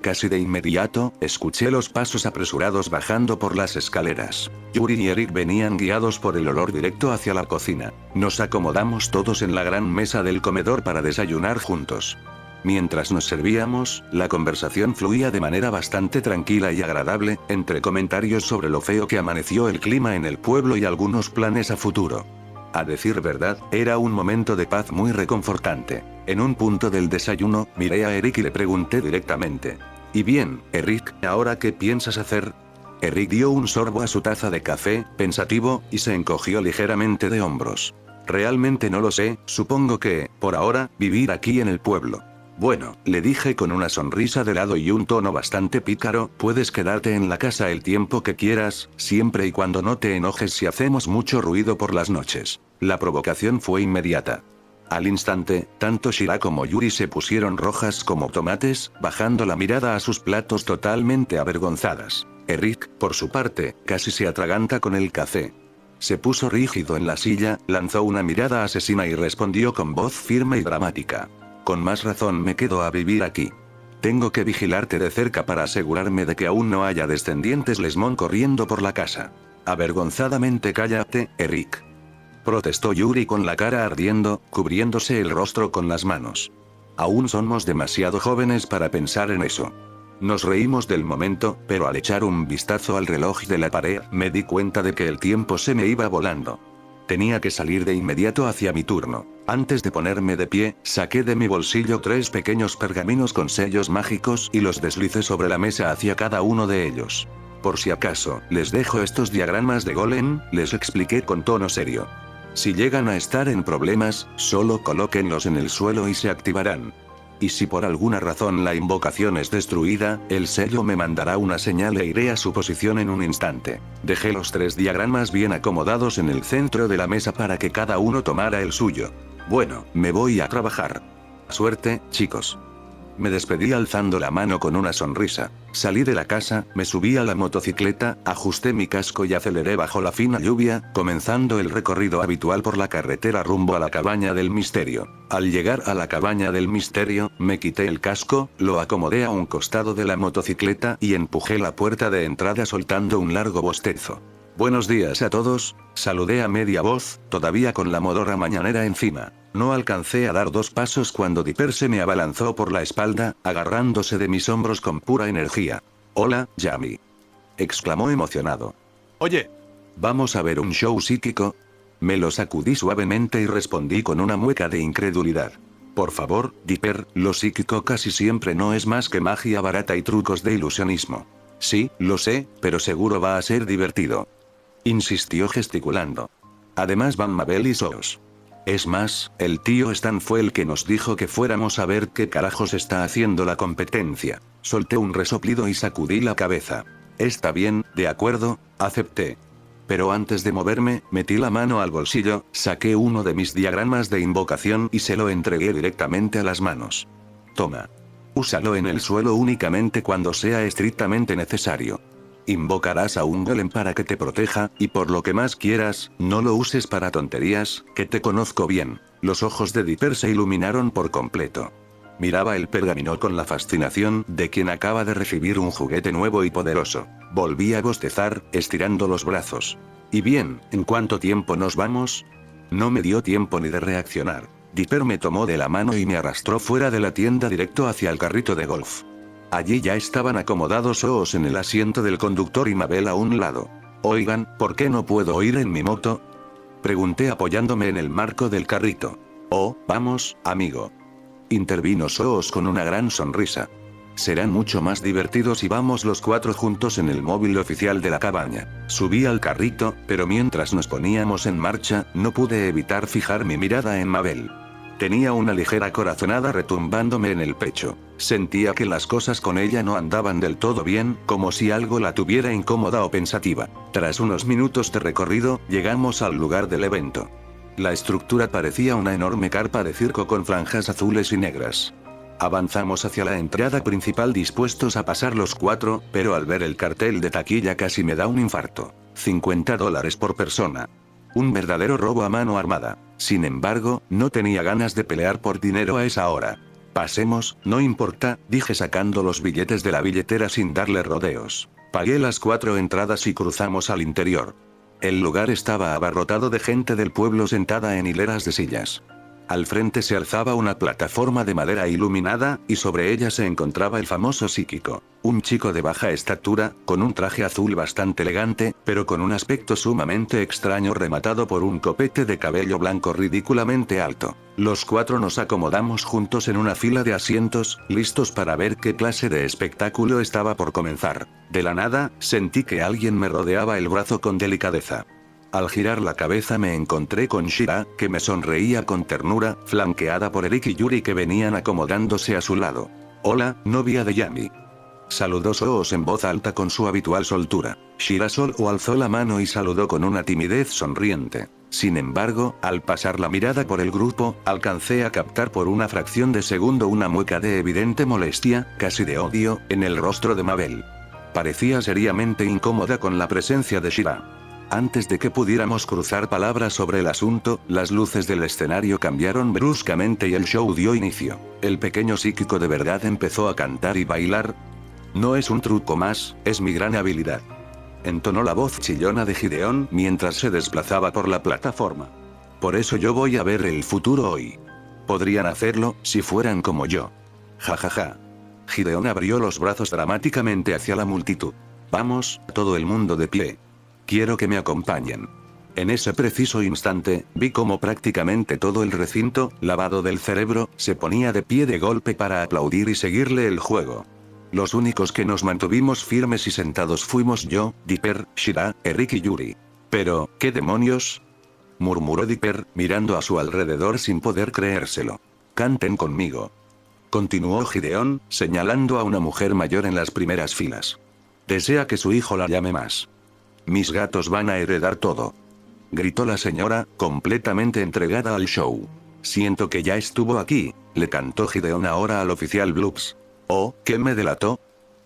Casi de inmediato, escuché los pasos apresurados bajando por las escaleras. Yuri y Eric venían guiados por el olor directo hacia la cocina. Nos acomodamos todos en la gran mesa del comedor para desayunar juntos. Mientras nos servíamos, la conversación fluía de manera bastante tranquila y agradable, entre comentarios sobre lo feo que amaneció el clima en el pueblo y algunos planes a futuro. A decir verdad, era un momento de paz muy reconfortante. En un punto del desayuno, miré a Eric y le pregunté directamente: «Y bien, Eric, ¿ahora qué piensas hacer?». Eric dio un sorbo a su taza de café, pensativo, y se encogió ligeramente de hombros. «Realmente no lo sé, supongo que, por ahora, vivir aquí en el pueblo». «Bueno», le dije con una sonrisa de lado y un tono bastante pícaro, «puedes quedarte en la casa el tiempo que quieras, siempre y cuando no te enojes si hacemos mucho ruido por las noches». La provocación fue inmediata. Al instante, tanto Shira como Yuri se pusieron rojas como tomates, bajando la mirada a sus platos totalmente avergonzadas. Eric, por su parte, casi se atraganta con el café. Se puso rígido en la silla, lanzó una mirada asesina y respondió con voz firme y dramática: «Con más razón me quedo a vivir aquí. Tengo que vigilarte de cerca para asegurarme de que aún no haya descendientes Lesmón corriendo por la casa». «Avergonzadamente cállate, Eric», protestó Yuri con la cara ardiendo, cubriéndose el rostro con las manos. «Aún somos demasiado jóvenes para pensar en eso». Nos reímos del momento, pero al echar un vistazo al reloj de la pared, me di cuenta de que el tiempo se me iba volando. Tenía que salir de inmediato hacia mi turno. Antes de ponerme de pie, saqué de mi bolsillo 3 pequeños pergaminos con sellos mágicos y los deslicé sobre la mesa hacia cada uno de ellos. «Por si acaso, les dejo estos diagramas de golem», les expliqué con tono serio. «Si llegan a estar en problemas, solo colóquenlos en el suelo y se activarán. Y si por alguna razón la invocación es destruida, el sello me mandará una señal e iré a su posición en un instante». Dejé los 3 diagramas bien acomodados en el centro de la mesa para que cada uno tomara el suyo. «Bueno, me voy a trabajar. Suerte, chicos». Me despedí alzando la mano con una sonrisa. Salí de la casa, me subí a la motocicleta, ajusté mi casco y aceleré bajo la fina lluvia, comenzando el recorrido habitual por la carretera rumbo a la cabaña del misterio. Al llegar a la cabaña del misterio, me quité el casco, lo acomodé a un costado de la motocicleta y empujé la puerta de entrada soltando un largo bostezo. «Buenos días a todos», saludé a media voz, todavía con la modorra mañanera encima. No alcancé a dar 2 pasos cuando Dipper se me abalanzó por la espalda, agarrándose de mis hombros con pura energía. «Hola, Yami», exclamó emocionado.
Oye,
«¿Vamos a ver un show psíquico?». Me lo sacudí suavemente y respondí con una mueca de incredulidad. «Por favor, Dipper, lo psíquico casi siempre no es más que magia barata y trucos de ilusionismo». «Sí, lo sé, pero seguro va a ser divertido», insistió gesticulando. «Además van Mabel y Soos. Es más, el tío Stan fue el que nos dijo que fuéramos a ver qué carajos está haciendo la competencia». Solté un resoplido y sacudí la cabeza. «Está bien, de acuerdo», acepté. Pero antes de moverme, metí la mano al bolsillo, saqué uno de mis diagramas de invocación y se lo entregué directamente a las manos. «Toma. Úsalo en el suelo únicamente cuando sea estrictamente necesario. Invocarás a un golem para que te proteja, y por lo que más quieras, no lo uses para tonterías, que te conozco bien». Los ojos de Dipper se iluminaron por completo. Miraba el pergamino con la fascinación de quien acaba de recibir un juguete nuevo y poderoso. Volví a bostezar, estirando los brazos. «¿Y bien, en cuánto tiempo nos vamos?». No me dio tiempo ni de reaccionar. Dipper me tomó de la mano y me arrastró fuera de la tienda directo hacia el carrito de golf. Allí ya estaban acomodados Soos en el asiento del conductor y Mabel a un lado. «Oigan, ¿por qué no puedo ir en mi moto?», pregunté apoyándome en el marco del carrito. «Oh, vamos, amigo», intervino Soos con una gran sonrisa. «Serán mucho más divertidos si vamos los 4 juntos en el móvil oficial de la cabaña». Subí al carrito, pero mientras nos poníamos en marcha, no pude evitar fijar mi mirada en Mabel. Tenía una ligera corazonada retumbándome en el pecho. Sentía que las cosas con ella no andaban del todo bien, como si algo la tuviera incómoda o pensativa. Tras unos minutos de recorrido, llegamos al lugar del evento. La estructura parecía una enorme carpa de circo con franjas azules y negras. Avanzamos hacia la entrada principal dispuestos a pasar los 4, pero al ver el cartel de taquilla casi me da un infarto. $50 por persona. Un verdadero robo a mano armada. Sin embargo, no tenía ganas de pelear por dinero a esa hora. Pasemos, no importa, dije sacando los billetes de la billetera sin darle rodeos. Pagué las 4 entradas y cruzamos al interior. El lugar estaba abarrotado de gente del pueblo sentada en hileras de sillas. Al frente se alzaba una plataforma de madera iluminada, y sobre ella se encontraba el famoso psíquico. Un chico de baja estatura, con un traje azul bastante elegante, pero con un aspecto sumamente extraño rematado por un copete de cabello blanco ridículamente alto. Los 4 nos acomodamos juntos en una fila de asientos, listos para ver qué clase de espectáculo estaba por comenzar. De la nada, sentí que alguien me rodeaba el brazo con delicadeza. Al girar la cabeza me encontré con Shira, que me sonreía con ternura, flanqueada por Eric y Yuri que venían acomodándose a su lado. «Hola, novia de Yami». Saludó Soos en voz alta con su habitual soltura. Shira solo alzó la mano y saludó con una timidez sonriente. Sin embargo, al pasar la mirada por el grupo, alcancé a captar por una fracción de segundo una mueca de evidente molestia, casi de odio, en el rostro de Mabel. Parecía seriamente incómoda con la presencia de Shira. Antes de que pudiéramos cruzar palabras sobre el asunto, las luces del escenario cambiaron bruscamente y el show dio inicio. El pequeño psíquico de verdad empezó a cantar y bailar. «No es un truco más, es mi gran habilidad», entonó la voz chillona de Gideón mientras se desplazaba por la plataforma. «Por eso yo voy a ver el futuro hoy. Podrían hacerlo, si fueran como yo. Ja ja ja». Gideón abrió los brazos dramáticamente hacia la multitud. «Vamos, todo el mundo de pie. Quiero que me acompañen». En ese preciso instante, vi cómo prácticamente todo el recinto, lavado del cerebro, se ponía de pie de golpe para aplaudir y seguirle el juego. Los únicos que nos mantuvimos firmes y sentados fuimos yo, Dipper, Shira, Eric y Yuri. «¿Pero, qué demonios?», murmuró Dipper, mirando a su alrededor sin poder creérselo. «Canten conmigo», continuó Gideón, señalando a una mujer mayor en las primeras filas. «Desea que su hijo la llame más. Mis gatos van a heredar todo», gritó la señora, completamente entregada al show. «Siento que ya estuvo aquí», le cantó Gideón ahora al oficial Bloops. «¿Oh, qué me delató?»,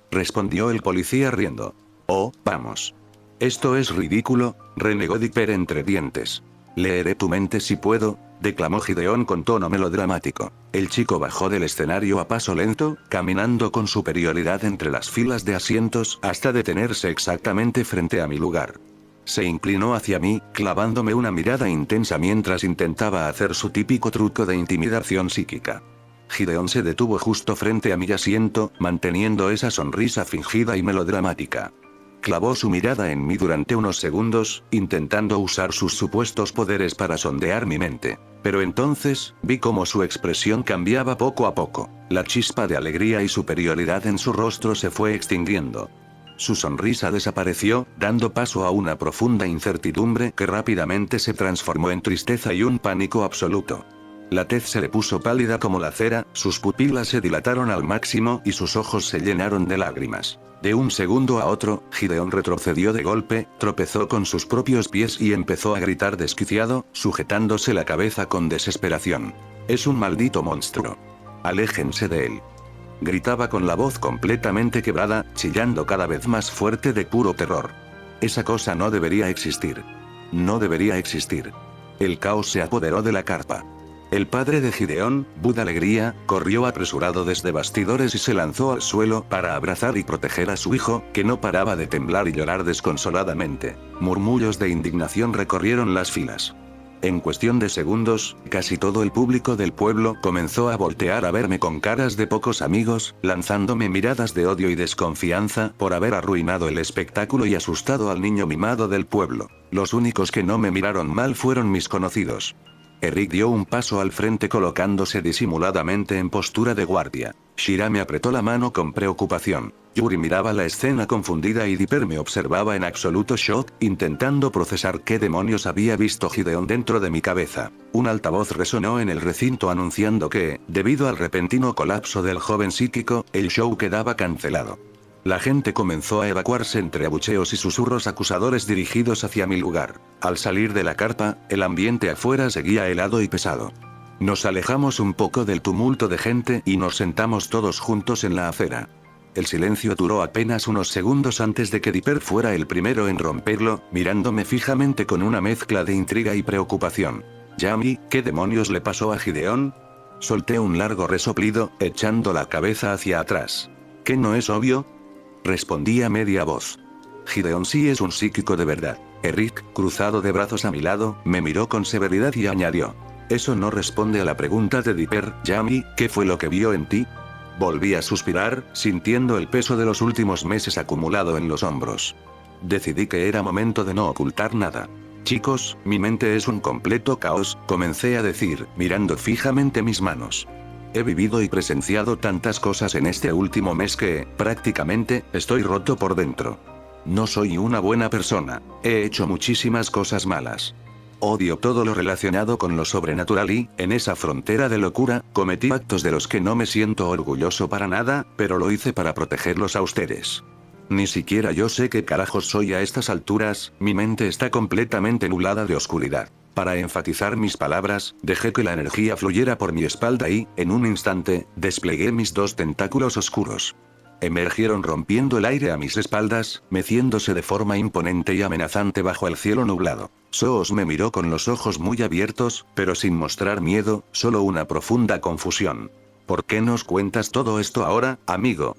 respondió el policía riendo. «Oh, vamos. Esto es ridículo», renegó Dipper entre dientes. «Leeré tu mente si puedo», declamó Gideón con tono melodramático. El chico bajó del escenario a paso lento, caminando con superioridad entre las filas de asientos hasta detenerse exactamente frente a mi lugar. Se inclinó hacia mí, clavándome una mirada intensa mientras intentaba hacer su típico truco de intimidación psíquica. Gideón se detuvo justo frente a mi asiento, manteniendo esa sonrisa fingida y melodramática. Clavó su mirada en mí durante unos segundos, intentando usar sus supuestos poderes para sondear mi mente. Pero entonces, vi cómo su expresión cambiaba poco a poco. La chispa de alegría y superioridad en su rostro se fue extinguiendo. Su sonrisa desapareció, dando paso a una profunda incertidumbre que rápidamente se transformó en tristeza y un pánico absoluto. La tez se le puso pálida como la cera, sus pupilas se dilataron al máximo y sus ojos se llenaron de lágrimas. De un segundo a otro, Gideón retrocedió de golpe, tropezó con sus propios pies y empezó a gritar desquiciado, sujetándose la cabeza con desesperación. «Es un maldito monstruo. Aléjense de él», gritaba con la voz completamente quebrada, chillando cada vez más fuerte de puro terror. «Esa cosa no debería existir. No debería existir». El caos se apoderó de la carpa. El padre de Gideón, Bud Alegría, corrió apresurado desde bastidores y se lanzó al suelo para abrazar y proteger a su hijo, que no paraba de temblar y llorar desconsoladamente. Murmullos de indignación recorrieron las filas. En cuestión de segundos, casi todo el público del pueblo comenzó a voltear a verme con caras de pocos amigos, lanzándome miradas de odio y desconfianza por haber arruinado el espectáculo y asustado al niño mimado del pueblo. Los únicos que no me miraron mal fueron mis conocidos. Eric dio un paso al frente colocándose disimuladamente en postura de guardia. Shira me apretó la mano con preocupación. Yuri miraba la escena confundida y Dipper me observaba en absoluto shock, intentando procesar qué demonios había visto Gideon dentro de mi cabeza. Un altavoz resonó en el recinto anunciando que, debido al repentino colapso del joven psíquico, el show quedaba cancelado. La gente comenzó a evacuarse entre abucheos y susurros acusadores dirigidos hacia mi lugar. Al salir de la carpa, el ambiente afuera seguía helado y pesado. Nos alejamos un poco del tumulto de gente y nos sentamos todos juntos en la acera. El silencio duró apenas unos segundos antes de que Dipper fuera el primero en romperlo, mirándome fijamente con una mezcla de intriga y preocupación. Yami, ¿qué demonios le pasó a Gideon? Solté un largo resoplido, echando la cabeza hacia atrás. ¿Qué no es obvio? Respondí a media voz. Gideon sí es un psíquico de verdad. Eric, cruzado de brazos a mi lado, me miró con severidad y añadió. Eso no responde a la pregunta de Dipper. Yami, ¿qué fue lo que vio en ti? Volví a suspirar, sintiendo el peso de los últimos meses acumulado en los hombros. Decidí que era momento de no ocultar nada. Chicos, mi mente es un completo caos, comencé a decir, mirando fijamente mis manos. He vivido y presenciado tantas cosas en este último mes que, prácticamente, estoy roto por dentro. No soy una buena persona. He hecho muchísimas cosas malas. Odio todo lo relacionado con lo sobrenatural y, en esa frontera de locura, cometí actos de los que no me siento orgulloso para nada, pero lo hice para protegerlos a ustedes. Ni siquiera yo sé qué carajos soy a estas alturas, mi mente está completamente nublada de oscuridad. Para enfatizar mis palabras, dejé que la energía fluyera por mi espalda y, en un instante, desplegué mis dos tentáculos oscuros. Emergieron rompiendo el aire a mis espaldas, meciéndose de forma imponente y amenazante bajo el cielo nublado. Soos me miró con los ojos muy abiertos, pero sin mostrar miedo, solo una profunda confusión. ¿Por qué nos cuentas todo esto ahora, amigo?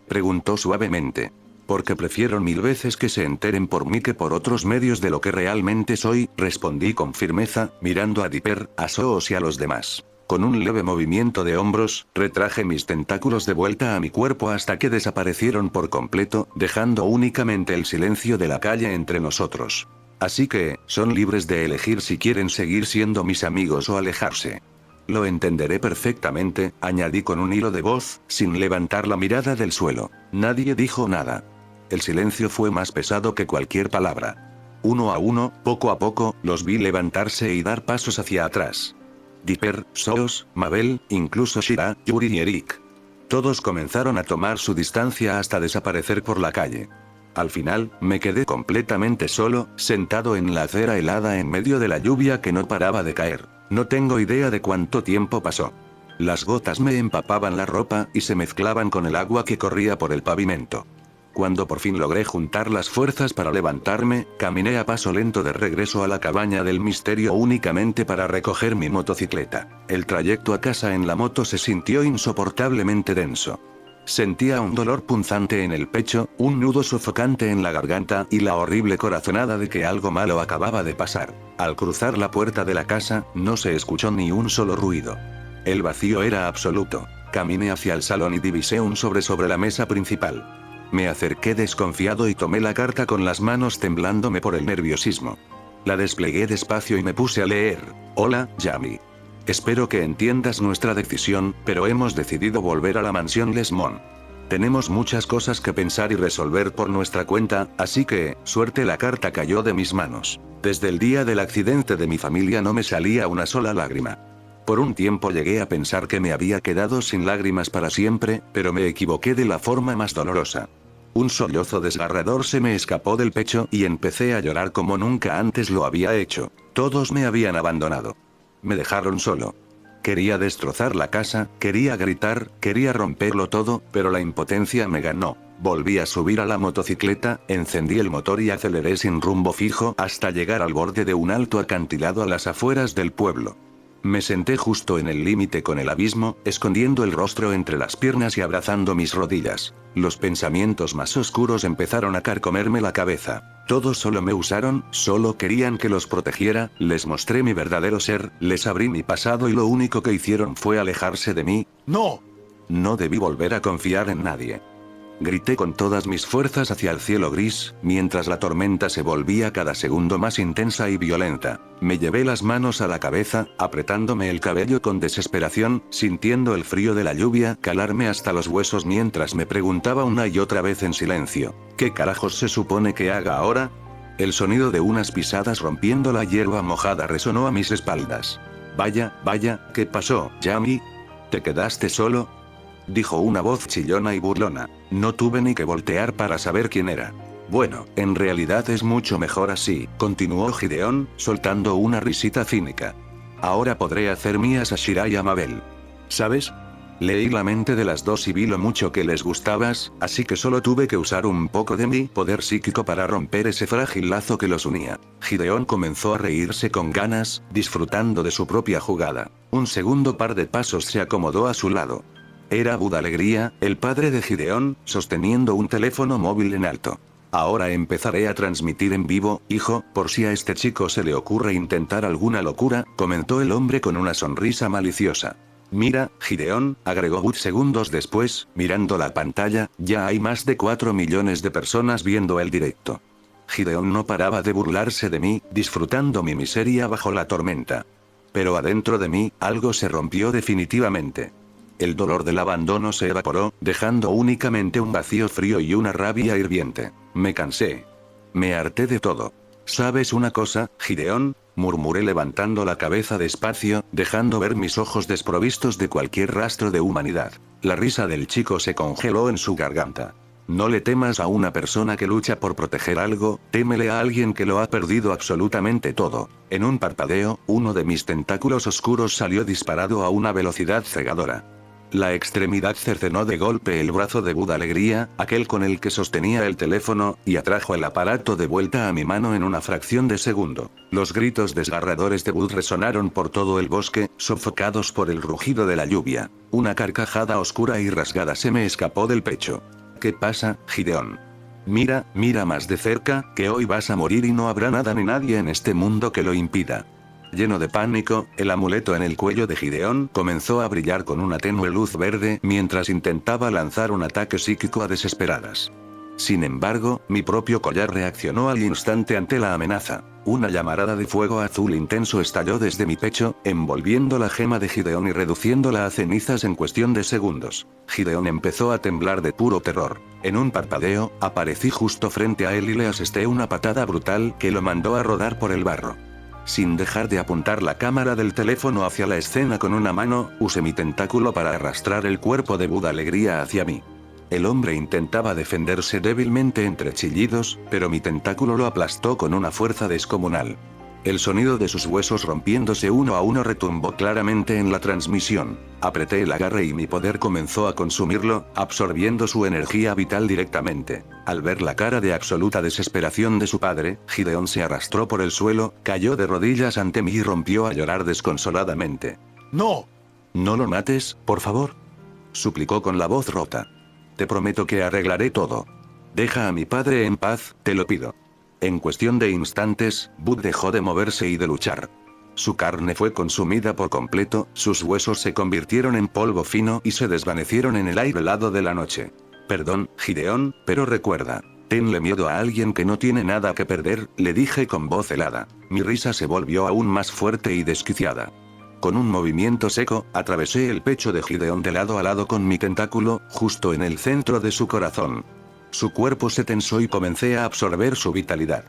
Preguntó suavemente. Porque prefiero mil veces que se enteren por mí que por otros medios de lo que realmente soy, respondí con firmeza, mirando a Dipper, a Soos y a los demás. Con un leve movimiento de hombros, retraje mis tentáculos de vuelta a mi cuerpo hasta que desaparecieron por completo, dejando únicamente el silencio de la calle entre nosotros. Así que, son libres de elegir si quieren seguir siendo mis amigos o alejarse. Lo entenderé perfectamente, añadí con un hilo de voz, sin levantar la mirada del suelo. Nadie dijo nada. El silencio fue más pesado que cualquier palabra. Uno a uno, poco a poco, los vi levantarse y dar pasos hacia atrás. Dipper, Soos, Mabel, incluso Shira, Yuri y Eric. Todos comenzaron a tomar su distancia hasta desaparecer por la calle. Al final, me quedé completamente solo, sentado en la acera helada en medio de la lluvia que no paraba de caer. No tengo idea de cuánto tiempo pasó. Las gotas me empapaban la ropa y se mezclaban con el agua que corría por el pavimento. Cuando por fin logré juntar las fuerzas para levantarme, caminé a paso lento de regreso a la cabaña del misterio únicamente para recoger mi motocicleta. El trayecto a casa en la moto se sintió insoportablemente denso. Sentía un dolor punzante en el pecho, un nudo sofocante en la garganta y la horrible corazonada de que algo malo acababa de pasar. Al cruzar la puerta de la casa, no se escuchó ni un solo ruido. El vacío era absoluto. Caminé hacia el salón y divisé un sobre la mesa principal. Me acerqué desconfiado y tomé la carta con las manos temblándome por el nerviosismo. La desplegué despacio y me puse a leer. Hola, Yami. Espero que entiendas nuestra decisión, pero hemos decidido volver a la mansión Lesmond. Tenemos muchas cosas que pensar y resolver por nuestra cuenta, así que, suerte. La carta cayó de mis manos. Desde el día del accidente de mi familia no me salía una sola lágrima. Por un tiempo llegué a pensar que me había quedado sin lágrimas para siempre, pero me equivoqué de la forma más dolorosa. Un sollozo desgarrador se me escapó del pecho y empecé a llorar como nunca antes lo había hecho. Todos me habían abandonado. Me dejaron solo. Quería destrozar la casa, quería gritar, quería romperlo todo, pero la impotencia me ganó. Volví a subir a la motocicleta, encendí el motor y aceleré sin rumbo fijo hasta llegar al borde de un alto acantilado a las afueras del pueblo. Me senté justo en el límite con el abismo, escondiendo el rostro entre las piernas y abrazando mis rodillas. Los pensamientos más oscuros empezaron a carcomerme la cabeza. Todos solo me usaron, solo querían que los protegiera, les mostré mi verdadero ser, les abrí mi pasado y lo único que hicieron fue alejarse de mí. ¡No! No debí volver a confiar en nadie. Grité con todas mis fuerzas hacia el cielo gris, mientras la tormenta se volvía cada segundo más intensa y violenta. Me llevé las manos a la cabeza, apretándome el cabello con desesperación, sintiendo el frío de la lluvia calarme hasta los huesos mientras me preguntaba una y otra vez en silencio, ¿qué carajos se supone que haga ahora? El sonido de unas pisadas rompiendo la hierba mojada resonó a mis espaldas. Vaya, ¿qué pasó, Yami? ¿Te quedaste solo?, dijo una voz chillona y burlona. No tuve ni que voltear para saber quién era. Bueno, en realidad es mucho mejor así, continuó Gideon, soltando una risita cínica. Ahora podré hacer mías a Shira y a Mabel. ¿Sabes? Leí la mente de las dos y vi lo mucho que les gustabas, así que solo tuve que usar un poco de mi poder psíquico para romper ese frágil lazo que los unía. Gideon comenzó a reírse con ganas, disfrutando de su propia jugada. Un segundo par de pasos se acomodó a su lado. Era Bud Alegría, el padre de Gideon, sosteniendo un teléfono móvil en alto. Ahora empezaré a transmitir en vivo, hijo, por si a este chico se le ocurre intentar alguna locura, comentó el hombre con una sonrisa maliciosa. Mira, Gideon, agregó Bud segundos después, mirando la pantalla, ya hay más de 4 millones de personas viendo el directo. Gideon no paraba de burlarse de mí, disfrutando mi miseria bajo la tormenta. Pero adentro de mí, algo se rompió definitivamente. El dolor del abandono se evaporó, dejando únicamente un vacío frío y una rabia hirviente. Me cansé. Me harté de todo. ¿Sabes una cosa, Gideon?, murmuré levantando la cabeza despacio, dejando ver mis ojos desprovistos de cualquier rastro de humanidad. La risa del chico se congeló en su garganta. No le temas a una persona que lucha por proteger algo, témele a alguien que lo ha perdido absolutamente todo. En un parpadeo, uno de mis tentáculos oscuros salió disparado a una velocidad cegadora. La extremidad cercenó de golpe el brazo de Bud Alegría, aquel con el que sostenía el teléfono, y atrajo el aparato de vuelta a mi mano en una fracción de segundo. Los gritos desgarradores de Bud resonaron por todo el bosque, sofocados por el rugido de la lluvia. Una carcajada oscura y rasgada se me escapó del pecho. ¿Qué pasa, Gideon? Mira más de cerca, que hoy vas a morir y no habrá nada ni nadie en este mundo que lo impida. Lleno de pánico, el amuleto en el cuello de Gideon comenzó a brillar con una tenue luz verde mientras intentaba lanzar un ataque psíquico a desesperadas. Sin embargo, mi propio collar reaccionó al instante ante la amenaza. Una llamarada de fuego azul intenso estalló desde mi pecho, envolviendo la gema de Gideon y reduciéndola a cenizas en cuestión de segundos. Gideon empezó a temblar de puro terror. En un parpadeo, aparecí justo frente a él y le asesté una patada brutal que lo mandó a rodar por el barro. Sin dejar de apuntar la cámara del teléfono hacia la escena con una mano, usé mi tentáculo para arrastrar el cuerpo de Bud Alegría hacia mí. El hombre intentaba defenderse débilmente entre chillidos, pero mi tentáculo lo aplastó con una fuerza descomunal. El sonido de sus huesos rompiéndose uno a uno retumbó claramente en la transmisión. Apreté el agarre y mi poder comenzó a consumirlo, absorbiendo su energía vital directamente. Al ver la cara de absoluta desesperación de su padre, Gideon se arrastró por el suelo, cayó de rodillas ante mí y rompió a llorar desconsoladamente.
¡No!
No lo mates, por favor, suplicó con la voz rota. Te prometo que arreglaré todo. Deja a mi padre en paz, te lo pido. En cuestión de instantes, Bud dejó de moverse y de luchar. Su carne fue consumida por completo, sus huesos se convirtieron en polvo fino y se desvanecieron en el aire helado de la noche. Perdón, Gideon, pero recuerda, tenle miedo a alguien que no tiene nada que perder, le dije con voz helada. Mi risa se volvió aún más fuerte y desquiciada. Con un movimiento seco, atravesé el pecho de Gideon de lado a lado con mi tentáculo, justo en el centro de su corazón. Su cuerpo se tensó y comencé a absorber su vitalidad.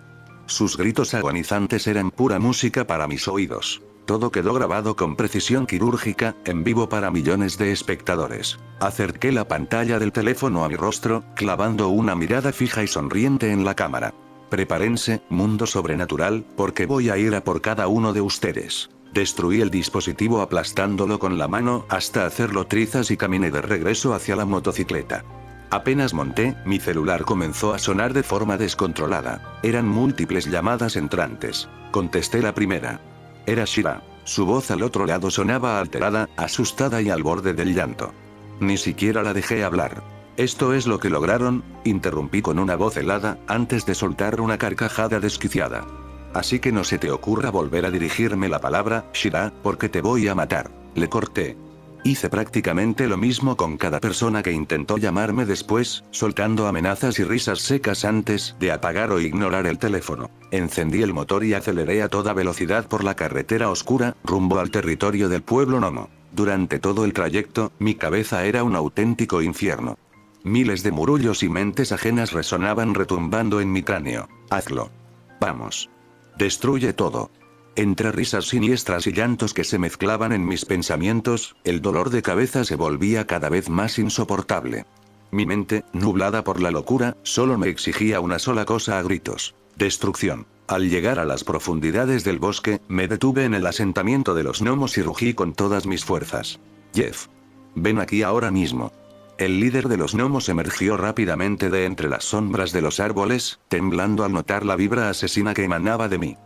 Sus gritos agonizantes eran pura música para mis oídos. Todo quedó grabado con precisión quirúrgica, en vivo para millones de espectadores. Acerqué la pantalla del teléfono a mi rostro, clavando una mirada fija y sonriente en la cámara. Prepárense, mundo sobrenatural, porque voy a ir a por cada uno de ustedes. Destruí el dispositivo aplastándolo con la mano hasta hacerlo trizas y caminé de regreso hacia la motocicleta. Apenas monté, mi celular comenzó a sonar de forma descontrolada. Eran múltiples llamadas entrantes. Contesté la primera. Era Shira. Su voz al otro lado sonaba alterada, asustada y al borde del llanto. Ni siquiera la dejé hablar. ¿Esto es lo que lograron?, interrumpí con una voz helada, antes de soltar una carcajada desquiciada. Así que no se te ocurra volver a dirigirme la palabra, Shira, porque te voy a matar. Le corté. Hice prácticamente lo mismo con cada persona que intentó llamarme después, soltando amenazas y risas secas antes de apagar o ignorar el teléfono. Encendí el motor y aceleré a toda velocidad por la carretera oscura, rumbo al territorio del pueblo gnomo. Durante todo el trayecto, mi cabeza era un auténtico infierno. Miles de murullos y mentes ajenas resonaban retumbando en mi cráneo. Hazlo. Vamos. Destruye todo. Entre risas siniestras y llantos que se mezclaban en mis pensamientos, el dolor de cabeza se volvía cada vez más insoportable. Mi mente, nublada por la locura, solo me exigía una sola cosa a gritos: destrucción. Al llegar a las profundidades del bosque, me detuve en el asentamiento de los gnomos y rugí con todas mis fuerzas. Jeff. Ven aquí ahora mismo. El líder de los gnomos emergió rápidamente de entre las sombras de los árboles, temblando al notar la vibra asesina que emanaba de mí.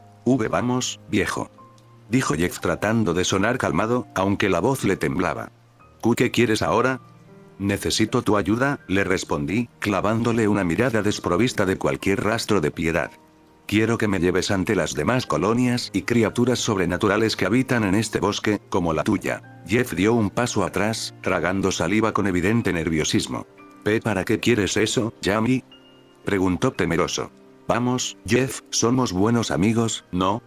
Vamos, viejo. Dijo Jeff tratando de sonar calmado, aunque la voz le temblaba. ¿Qué quieres ahora? Necesito tu ayuda, le respondí, clavándole una mirada desprovista de cualquier rastro de piedad. Quiero que me lleves ante las demás colonias y criaturas sobrenaturales que habitan en este bosque, como la tuya. Jeff dio un paso atrás, tragando saliva con evidente nerviosismo. ¿Para qué quieres eso, Jamie? Preguntó temeroso. Vamos, Jeff, somos buenos amigos, ¿no?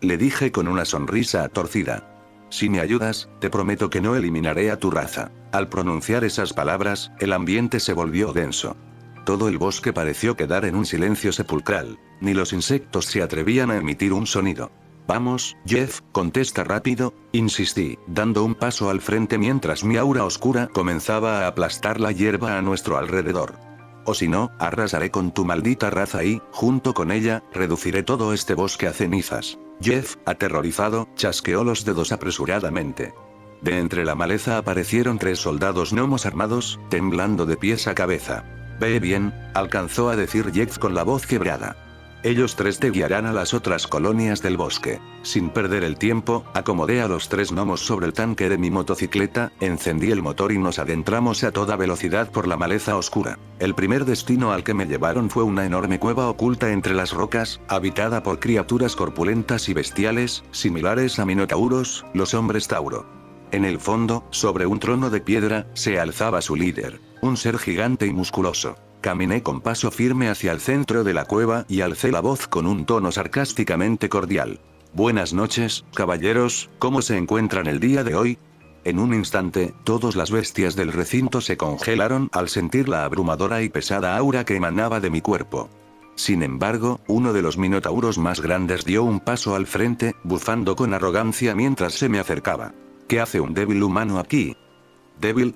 Le dije con una sonrisa torcida. Si me ayudas, te prometo que no eliminaré a tu raza. Al pronunciar esas palabras, el ambiente se volvió denso. Todo el bosque pareció quedar en un silencio sepulcral. Ni los insectos se atrevían a emitir un sonido. Vamos, Jeff, contesta rápido, insistí, dando un paso al frente mientras mi aura oscura comenzaba a aplastar la hierba a nuestro alrededor. O si no, arrasaré con tu maldita raza y, junto con ella, reduciré todo este bosque a cenizas. Jeff, aterrorizado, chasqueó los dedos apresuradamente. De entre la maleza aparecieron 3 soldados gnomos armados, temblando de pies a cabeza. Ve bien, alcanzó a decir Jeff con la voz quebrada. Ellos 3 te guiarán a las otras colonias del bosque. Sin perder el tiempo, acomodé a los 3 gnomos sobre el tanque de mi motocicleta, encendí el motor y nos adentramos a toda velocidad por la maleza oscura. El primer destino al que me llevaron fue una enorme cueva oculta entre las rocas, habitada por criaturas corpulentas y bestiales, similares a minotauros, los hombres tauro. En el fondo, sobre un trono de piedra, se alzaba su líder, un ser gigante y musculoso. Caminé con paso firme hacia el centro de la cueva y alcé la voz con un tono sarcásticamente cordial. Buenas noches, caballeros, ¿cómo se encuentran el día de hoy? En un instante, todas las bestias del recinto se congelaron al sentir la abrumadora y pesada aura que emanaba de mi cuerpo. Sin embargo, uno de los minotauros más grandes dio un paso al frente, bufando con arrogancia mientras se me acercaba. ¿Qué hace un débil humano aquí? ¿Débil?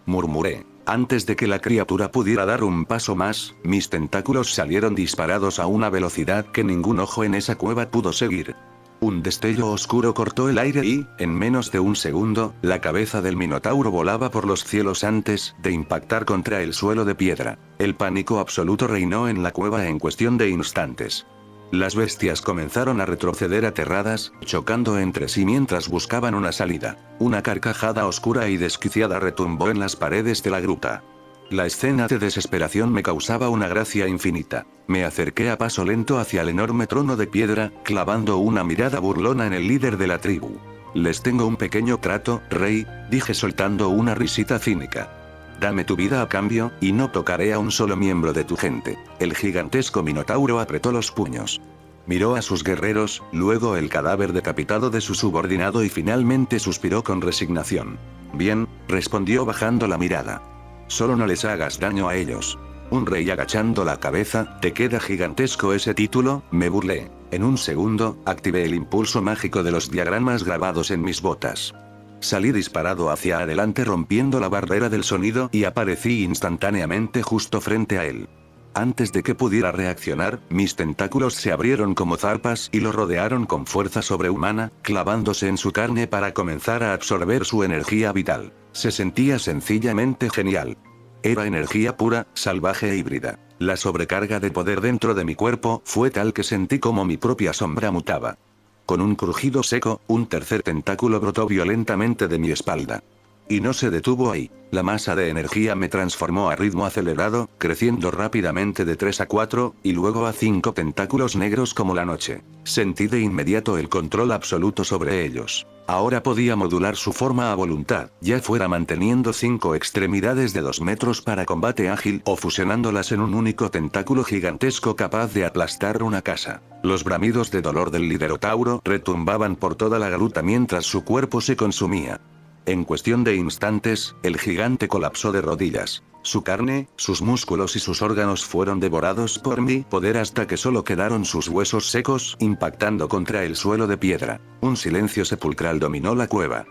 Murmuré. Antes de que la criatura pudiera dar un paso más, mis tentáculos salieron disparados a una velocidad que ningún ojo en esa cueva pudo seguir. Un destello oscuro cortó el aire y, en menos de un segundo, la cabeza del minotauro volaba por los cielos antes de impactar contra el suelo de piedra. El pánico absoluto reinó en la cueva en cuestión de instantes. Las bestias comenzaron a retroceder aterradas, chocando entre sí mientras buscaban una salida. Una carcajada oscura y desquiciada retumbó en las paredes de la gruta. La escena de desesperación me causaba una gracia infinita. Me acerqué a paso lento hacia el enorme trono de piedra, clavando una mirada burlona en el líder de la tribu. Les tengo un pequeño trato, rey, dije soltando una risita cínica. Dame tu vida a cambio, y no tocaré a un solo miembro de tu gente. El gigantesco minotauro apretó los puños. Miró a sus guerreros, luego el cadáver decapitado de su subordinado y finalmente suspiró con resignación. Bien, respondió bajando la mirada. Solo no les hagas daño a ellos. Un rey agachando la cabeza, ¿te queda gigantesco ese título? Me burlé. En un segundo, activé el impulso mágico de los diagramas grabados en mis botas. Salí disparado hacia adelante rompiendo la barrera del sonido y aparecí instantáneamente justo frente a él. Antes de que pudiera reaccionar, mis tentáculos se abrieron como zarpas y lo rodearon con fuerza sobrehumana, clavándose en su carne para comenzar a absorber su energía vital. Se sentía sencillamente genial. Era energía pura, salvaje e híbrida. La sobrecarga de poder dentro de mi cuerpo fue tal que sentí como mi propia sombra mutaba. Con un crujido seco, un tercer tentáculo brotó violentamente de mi espalda. Y no se detuvo ahí. La masa de energía me transformó a ritmo acelerado, creciendo rápidamente de 3 a 4, y luego a 5 tentáculos negros como la noche. Sentí de inmediato el control absoluto sobre ellos. Ahora podía modular su forma a voluntad, ya fuera manteniendo 5 extremidades de 2 metros para combate ágil o fusionándolas en un único tentáculo gigantesco capaz de aplastar una casa. Los bramidos de dolor del Liderotauro retumbaban por toda la gruta mientras su cuerpo se consumía. En cuestión de instantes, el gigante colapsó de rodillas. Su carne, sus músculos y sus órganos fueron devorados por mi poder hasta que solo quedaron sus huesos secos impactando contra el suelo de piedra. Un silencio sepulcral dominó la cueva.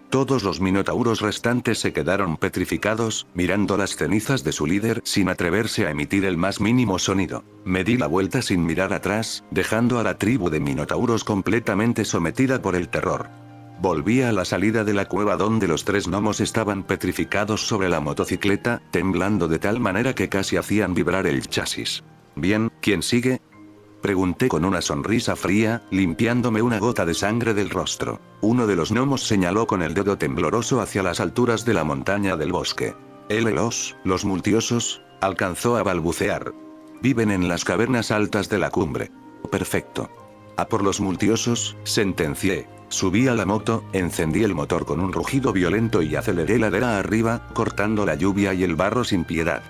Todos los minotauros restantes se quedaron petrificados, mirando las cenizas de su líder sin atreverse a emitir el más mínimo sonido. Me di la vuelta sin mirar atrás, dejando a la tribu de minotauros completamente sometida por el terror. Volví a la salida de la cueva donde los 3 gnomos estaban petrificados sobre la motocicleta, temblando de tal manera que casi hacían vibrar el chasis. «Bien, ¿quién sigue?», pregunté con una sonrisa fría, limpiándome una gota de sangre del rostro. Uno de los gnomos señaló con el dedo tembloroso hacia las alturas de la montaña del bosque. Los multiosos, alcanzó a balbucear. Viven en las cavernas altas de la cumbre. Perfecto. A por los multiosos, sentencié. Subí a la moto, encendí el motor con un rugido violento y aceleré ladera arriba, cortando la lluvia y el barro sin piedad.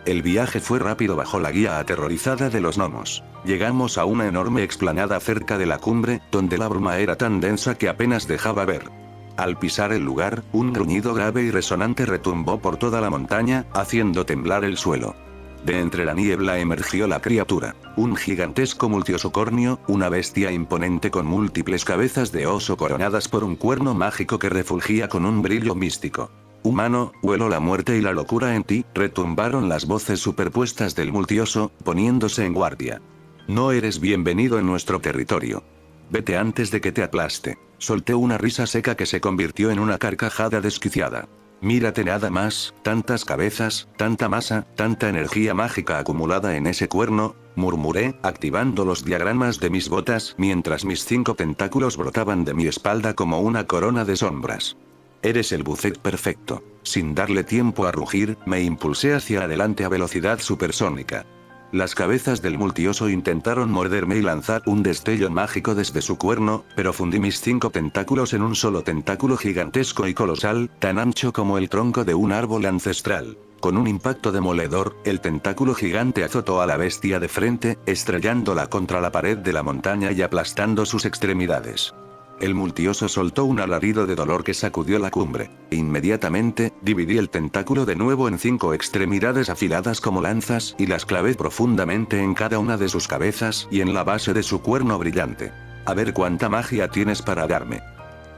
El viaje fue rápido bajo la guía aterrorizada de los gnomos. Llegamos a una enorme explanada cerca de la cumbre, donde la bruma era tan densa que apenas dejaba ver. Al pisar el lugar, un gruñido grave y resonante retumbó por toda la montaña, haciendo temblar el suelo. De entre la niebla emergió la criatura, un gigantesco multiosocornio, una bestia imponente con múltiples cabezas de oso coronadas por un cuerno mágico que refulgía con un brillo místico. «Humano, huelo la muerte y la locura en ti», retumbaron las voces superpuestas del multioso, poniéndose en guardia. «No eres bienvenido en nuestro territorio. Vete antes de que te aplaste». Solté una risa seca que se convirtió en una carcajada desquiciada. «Mírate nada más, tantas cabezas, tanta masa, tanta energía mágica acumulada en ese cuerno», murmuré, activando los diagramas de mis botas mientras mis 5 tentáculos brotaban de mi espalda como una corona de sombras. «Eres el buffet perfecto». Sin darle tiempo a rugir, me impulsé hacia adelante a velocidad supersónica. Las cabezas del multioso intentaron morderme y lanzar un destello mágico desde su cuerno, pero fundí mis 5 tentáculos en un solo tentáculo gigantesco y colosal, tan ancho como el tronco de un árbol ancestral. Con un impacto demoledor, el tentáculo gigante azotó a la bestia de frente, estrellándola contra la pared de la montaña y aplastando sus extremidades. El multioso soltó un alarido de dolor que sacudió la cumbre. Inmediatamente, dividí el tentáculo de nuevo en 5 extremidades afiladas como lanzas y las clavé profundamente en cada una de sus cabezas y en la base de su cuerno brillante. «A ver cuánta magia tienes para darme»,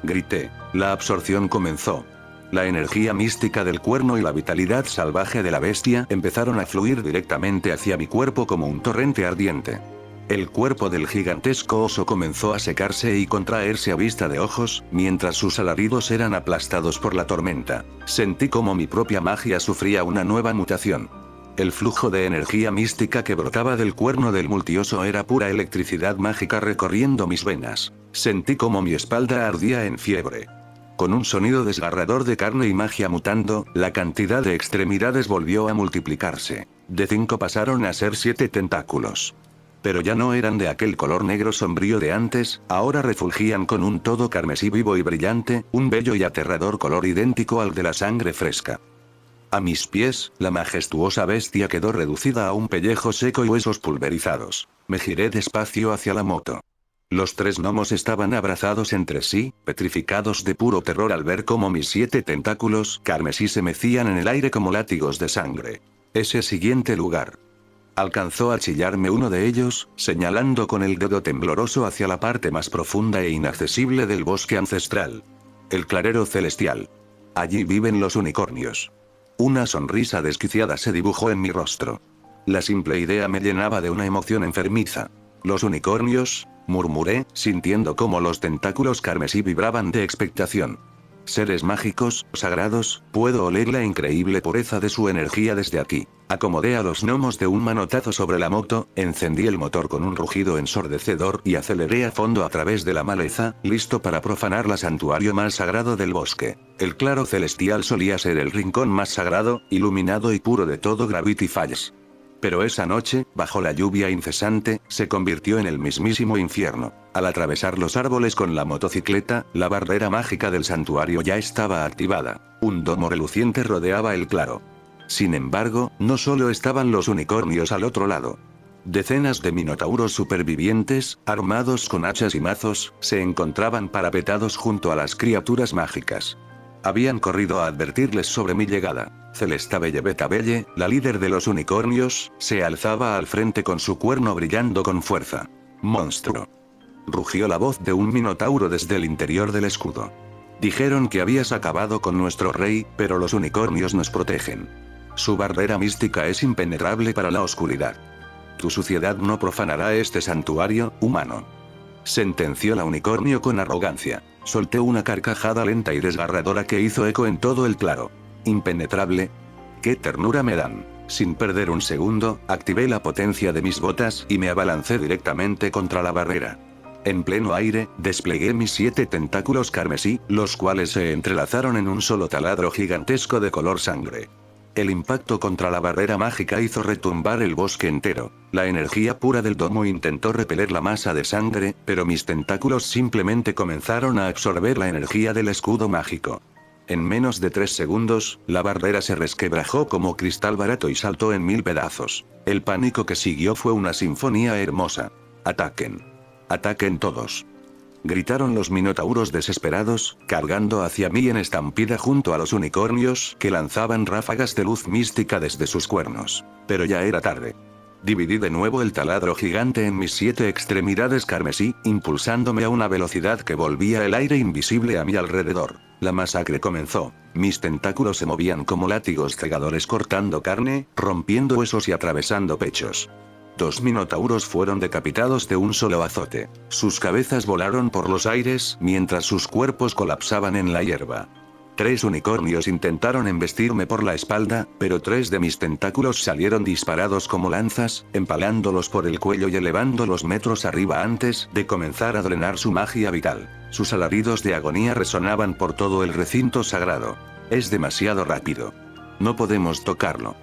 grité. La absorción comenzó. La energía mística del cuerno y la vitalidad salvaje de la bestia empezaron a fluir directamente hacia mi cuerpo como un torrente ardiente. El cuerpo del gigantesco oso comenzó a secarse y contraerse a vista de ojos, mientras sus alaridos eran aplastados por la tormenta. Sentí como mi propia magia sufría una nueva mutación. El flujo de energía mística que brotaba del cuerno del multioso era pura electricidad mágica recorriendo mis venas. Sentí como mi espalda ardía en fiebre. Con un sonido desgarrador de carne y magia mutando, la cantidad de extremidades volvió a multiplicarse. De 5 pasaron a ser 7 tentáculos. Pero ya no eran de aquel color negro sombrío de antes, ahora refulgían con un todo carmesí vivo y brillante, un bello y aterrador color idéntico al de la sangre fresca. A mis pies, la majestuosa bestia quedó reducida a un pellejo seco y huesos pulverizados. Me giré despacio hacia la moto. Los 3 gnomos estaban abrazados entre sí, petrificados de puro terror al ver cómo mis 7 tentáculos carmesí se mecían en el aire como látigos de sangre. Ese siguiente lugar. Alcanzó a chillarme uno de ellos, señalando con el dedo tembloroso hacia la parte más profunda e inaccesible del bosque ancestral. El clarero celestial. Allí viven los unicornios. Una sonrisa desquiciada se dibujó en mi rostro. La simple idea me llenaba de una emoción enfermiza. «¿Los unicornios?», murmuré, sintiendo cómo los tentáculos carmesí vibraban de expectación. «Seres mágicos, sagrados, puedo oler la increíble pureza de su energía desde aquí. Acomodé a los gnomos de un manotazo sobre la moto, encendí el motor con un rugido ensordecedor y aceleré a fondo a través de la maleza, listo para profanar la santuario más sagrado del bosque. El claro celestial solía ser el rincón más sagrado, iluminado y puro de todo Gravity Falls. Pero esa noche, bajo la lluvia incesante, se convirtió en el mismísimo infierno. Al atravesar los árboles con la motocicleta, la barrera mágica del santuario ya estaba activada. Un domo reluciente rodeaba el claro. Sin embargo, no solo estaban los unicornios al otro lado. Decenas de minotauros supervivientes, armados con hachas y mazos, se encontraban parapetados junto a las criaturas mágicas. Habían corrido a advertirles sobre mi llegada. Celesta Belle, la líder de los unicornios, se alzaba al frente con su cuerno brillando con fuerza. ¡Monstruo! Rugió la voz de un minotauro desde el interior del escudo. Dijeron que habías acabado con nuestro rey, pero los unicornios nos protegen. Su barrera mística es impenetrable para la oscuridad. Tu suciedad no profanará este santuario, humano. Sentenció la unicornio con arrogancia. Solté una carcajada lenta y desgarradora que hizo eco en todo el claro. Impenetrable. ¡Qué ternura me dan! Sin perder un segundo, activé la potencia de mis botas y me abalancé directamente contra la barrera. En pleno aire, desplegué mis 7 tentáculos carmesí, los cuales se entrelazaron en un solo taladro gigantesco de color sangre. El impacto contra la barrera mágica hizo retumbar el bosque entero. La energía pura del domo intentó repeler la masa de sangre, pero mis tentáculos simplemente comenzaron a absorber la energía del escudo mágico. En menos de 3 segundos, la barrera se resquebrajó como cristal barato y saltó en 1000 pedazos. El pánico que siguió fue una sinfonía hermosa. ¡Ataquen! ¡Ataquen todos! Gritaron los minotauros desesperados, cargando hacia mí en estampida junto a los unicornios que lanzaban ráfagas de luz mística desde sus cuernos. Pero ya era tarde. Dividí de nuevo el taladro gigante en mis 7 extremidades carmesí, impulsándome a una velocidad que volvía el aire invisible a mi alrededor. La masacre comenzó. Mis tentáculos se movían como látigos cegadores cortando carne, rompiendo huesos y atravesando pechos. 2 minotauros fueron decapitados de un solo azote. Sus cabezas volaron por los aires, mientras sus cuerpos colapsaban en la hierba. 3 unicornios intentaron embestirme por la espalda, pero 3 de mis tentáculos salieron disparados como lanzas, empalándolos por el cuello y elevándolos metros arriba antes de comenzar a drenar su magia vital. Sus alaridos de agonía resonaban por todo el recinto sagrado. Es demasiado rápido. No podemos tocarlo.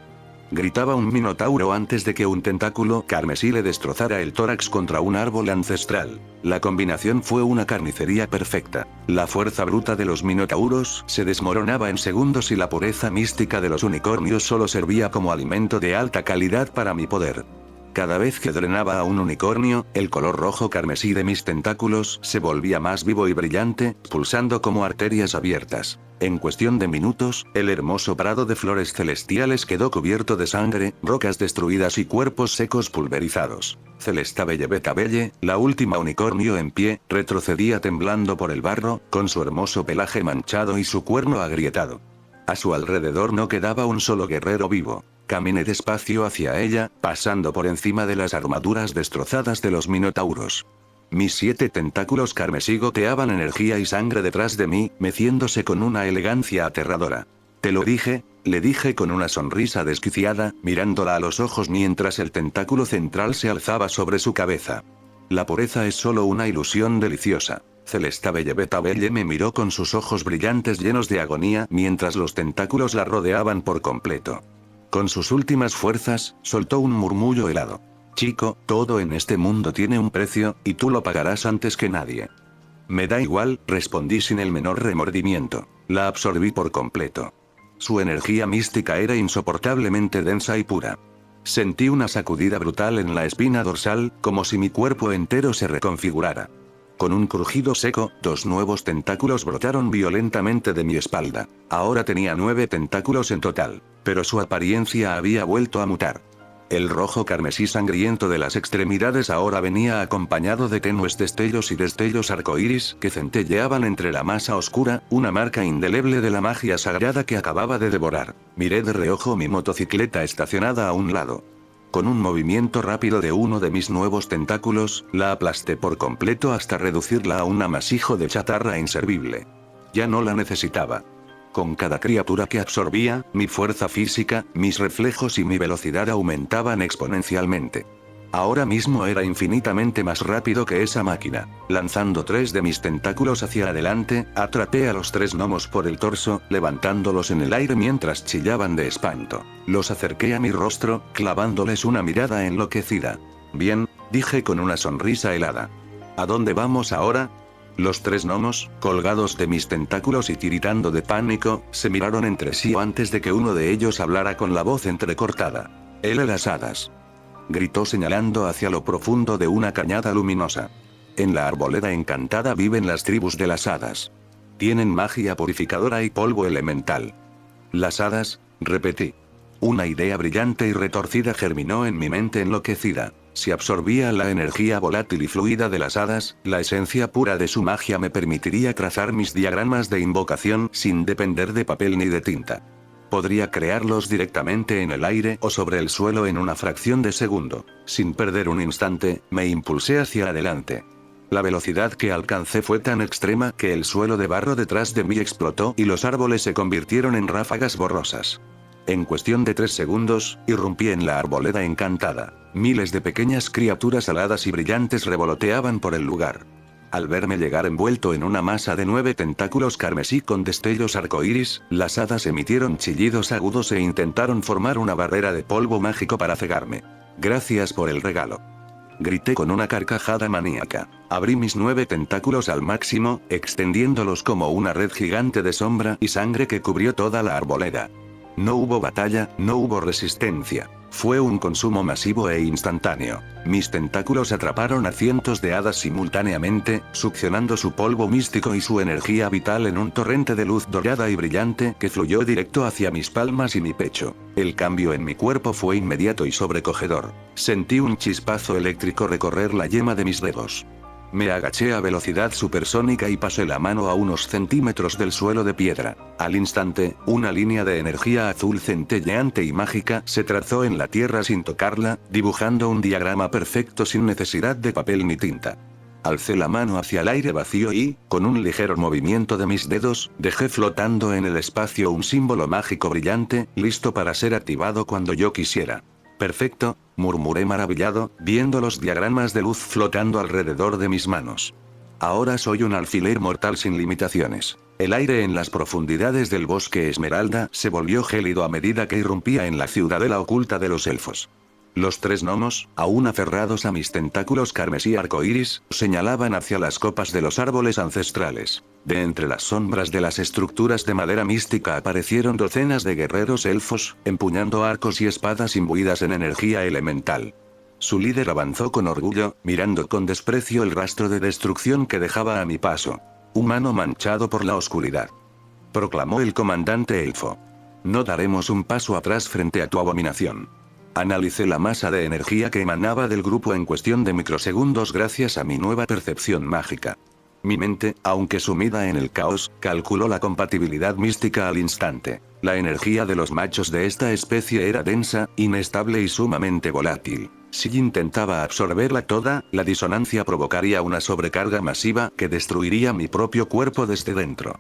Gritaba un minotauro antes de que un tentáculo carmesí le destrozara el tórax contra un árbol ancestral. La combinación fue una carnicería perfecta. La fuerza bruta de los minotauros se desmoronaba en segundos y la pureza mística de los unicornios solo servía como alimento de alta calidad para mi poder. Cada vez que drenaba a un unicornio, el color rojo carmesí de mis tentáculos se volvía más vivo y brillante, pulsando como arterias abiertas. En cuestión de minutos, el hermoso prado de flores celestiales quedó cubierto de sangre, rocas destruidas y cuerpos secos pulverizados. Celesta Belle, la última unicornio en pie, retrocedía temblando por el barro, con su hermoso pelaje manchado y su cuerno agrietado. A su alrededor no quedaba un solo guerrero vivo. Caminé despacio hacia ella, pasando por encima de las armaduras destrozadas de los minotauros. Mis 7 tentáculos carmesí goteaban energía y sangre detrás de mí, meciéndose con una elegancia aterradora. Te lo dije, le dije con una sonrisa desquiciada, mirándola a los ojos mientras el tentáculo central se alzaba sobre su cabeza. La pureza es solo una ilusión deliciosa. Celesta Belle me miró con sus ojos brillantes llenos de agonía mientras los tentáculos la rodeaban por completo. Con sus últimas fuerzas, soltó un murmullo helado. Chico, todo en este mundo tiene un precio, y tú lo pagarás antes que nadie. Me da igual, respondí sin el menor remordimiento. La absorbí por completo. Su energía mística era insoportablemente densa y pura. Sentí una sacudida brutal en la espina dorsal, como si mi cuerpo entero se reconfigurara. Con un crujido seco, 2 nuevos tentáculos brotaron violentamente de mi espalda. Ahora tenía 9 tentáculos en total, pero su apariencia había vuelto a mutar. El rojo carmesí sangriento de las extremidades ahora venía acompañado de tenues destellos y destellos arcoíris que centelleaban entre la masa oscura, una marca indeleble de la magia sagrada que acababa de devorar. Miré de reojo mi motocicleta estacionada a un lado. Con un movimiento rápido de uno de mis nuevos tentáculos, la aplasté por completo hasta reducirla a un amasijo de chatarra inservible. Ya no la necesitaba. Con cada criatura que absorbía, mi fuerza física, mis reflejos y mi velocidad aumentaban exponencialmente. Ahora mismo era infinitamente más rápido que esa máquina. Lanzando 3 de mis tentáculos hacia adelante, atrapé a los 3 gnomos por el torso, levantándolos en el aire mientras chillaban de espanto. Los acerqué a mi rostro, clavándoles una mirada enloquecida. Bien, dije con una sonrisa helada. ¿A dónde vamos ahora? Los 3 gnomos, colgados de mis tentáculos y tiritando de pánico, se miraron entre sí antes de que uno de ellos hablara con la voz entrecortada. «El las hadas», gritó señalando hacia lo profundo de una cañada luminosa. «En la arboleda encantada viven las tribus de las hadas. Tienen magia purificadora y polvo elemental». «¿Las hadas?», repetí. Una idea brillante y retorcida germinó en mi mente enloquecida. Si absorbía la energía volátil y fluida de las hadas, la esencia pura de su magia me permitiría trazar mis diagramas de invocación sin depender de papel ni de tinta. Podría crearlos directamente en el aire o sobre el suelo en una fracción de segundo. Sin perder un instante, me impulsé hacia adelante. La velocidad que alcancé fue tan extrema que el suelo de barro detrás de mí explotó y los árboles se convirtieron en ráfagas borrosas. En cuestión de 3 segundos, irrumpí en la arboleda encantada. Miles de pequeñas criaturas aladas y brillantes revoloteaban por el lugar. Al verme llegar envuelto en una masa de 9 tentáculos carmesí con destellos arcoíris, las hadas emitieron chillidos agudos e intentaron formar una barrera de polvo mágico para cegarme. «Gracias por el regalo», grité con una carcajada maníaca. Abrí mis 9 tentáculos al máximo, extendiéndolos como una red gigante de sombra y sangre que cubrió toda la arboleda. No hubo batalla, no hubo resistencia. Fue un consumo masivo e instantáneo. Mis tentáculos atraparon a cientos de hadas simultáneamente, succionando su polvo místico y su energía vital en un torrente de luz dorada y brillante que fluyó directo hacia mis palmas y mi pecho. El cambio en mi cuerpo fue inmediato y sobrecogedor. Sentí un chispazo eléctrico recorrer la yema de mis dedos. Me agaché a velocidad supersónica y pasé la mano a unos centímetros del suelo de piedra. Al instante, una línea de energía azul centelleante y mágica se trazó en la tierra sin tocarla, dibujando un diagrama perfecto sin necesidad de papel ni tinta. Alcé la mano hacia el aire vacío y, con un ligero movimiento de mis dedos, dejé flotando en el espacio un símbolo mágico brillante, listo para ser activado cuando yo quisiera. «Perfecto», murmuré maravillado, viendo los diagramas de luz flotando alrededor de mis manos. «Ahora soy un alfiler mortal sin limitaciones». El aire en las profundidades del bosque Esmeralda se volvió gélido a medida que irrumpía en la ciudadela oculta de los elfos. Los 3 gnomos, aún aferrados a mis tentáculos carmesí arcoíris, señalaban hacia las copas de los árboles ancestrales. De entre las sombras de las estructuras de madera mística aparecieron docenas de guerreros elfos, empuñando arcos y espadas imbuidas en energía elemental. Su líder avanzó con orgullo, mirando con desprecio el rastro de destrucción que dejaba a mi paso. «Humano manchado por la oscuridad», proclamó el comandante elfo. «No daremos un paso atrás frente a tu abominación». Analicé la masa de energía que emanaba del grupo en cuestión de microsegundos gracias a mi nueva percepción mágica. Mi mente, aunque sumida en el caos, calculó la compatibilidad mística al instante. La energía de los machos de esta especie era densa, inestable y sumamente volátil. Si intentaba absorberla toda, la disonancia provocaría una sobrecarga masiva que destruiría mi propio cuerpo desde dentro.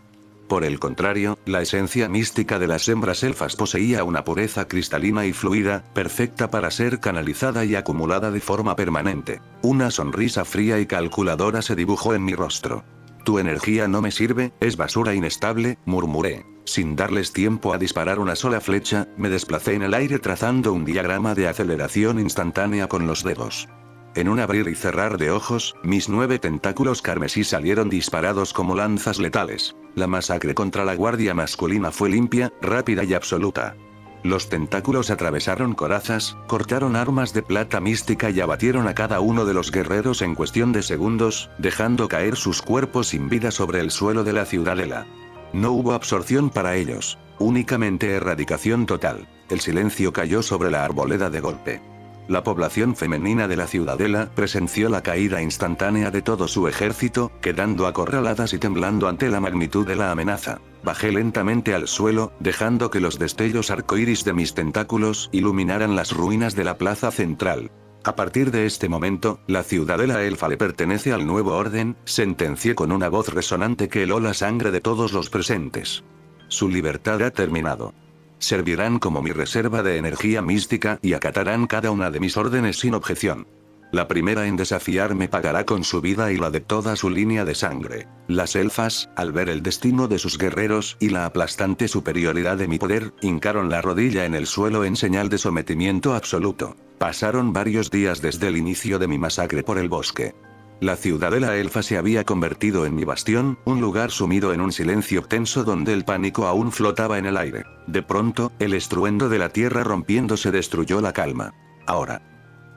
Por el contrario, la esencia mística de las hembras elfas poseía una pureza cristalina y fluida, perfecta para ser canalizada y acumulada de forma permanente. Una sonrisa fría y calculadora se dibujó en mi rostro. «Tu energía no me sirve, es basura inestable», murmuré. Sin darles tiempo a disparar una sola flecha, me desplacé en el aire trazando un diagrama de aceleración instantánea con los dedos. En un abrir y cerrar de ojos, mis 9 tentáculos carmesí salieron disparados como lanzas letales. La masacre contra la guardia masculina fue limpia, rápida y absoluta. Los tentáculos atravesaron corazas, cortaron armas de plata mística y abatieron a cada uno de los guerreros en cuestión de segundos, dejando caer sus cuerpos sin vida sobre el suelo de la ciudadela. No hubo absorción para ellos, únicamente erradicación total. El silencio cayó sobre la arboleda de golpe. La población femenina de la ciudadela presenció la caída instantánea de todo su ejército, quedando acorraladas y temblando ante la magnitud de la amenaza. Bajé lentamente al suelo, dejando que los destellos arcoíris de mis tentáculos iluminaran las ruinas de la plaza central. A partir de este momento, la ciudadela elfa le pertenece al nuevo orden, sentencié con una voz resonante que heló la sangre de todos los presentes. Su libertad ha terminado. Servirán como mi reserva de energía mística y acatarán cada una de mis órdenes sin objeción. La primera en desafiarme pagará con su vida y la de toda su línea de sangre. Las elfas, al ver el destino de sus guerreros y la aplastante superioridad de mi poder, hincaron la rodilla en el suelo en señal de sometimiento absoluto. Pasaron varios días desde el inicio de mi masacre por el bosque. La ciudadela elfa se había convertido en mi bastión, un lugar sumido en un silencio tenso donde el pánico aún flotaba en el aire. De pronto, el estruendo de la tierra rompiéndose destruyó la calma. Ahora.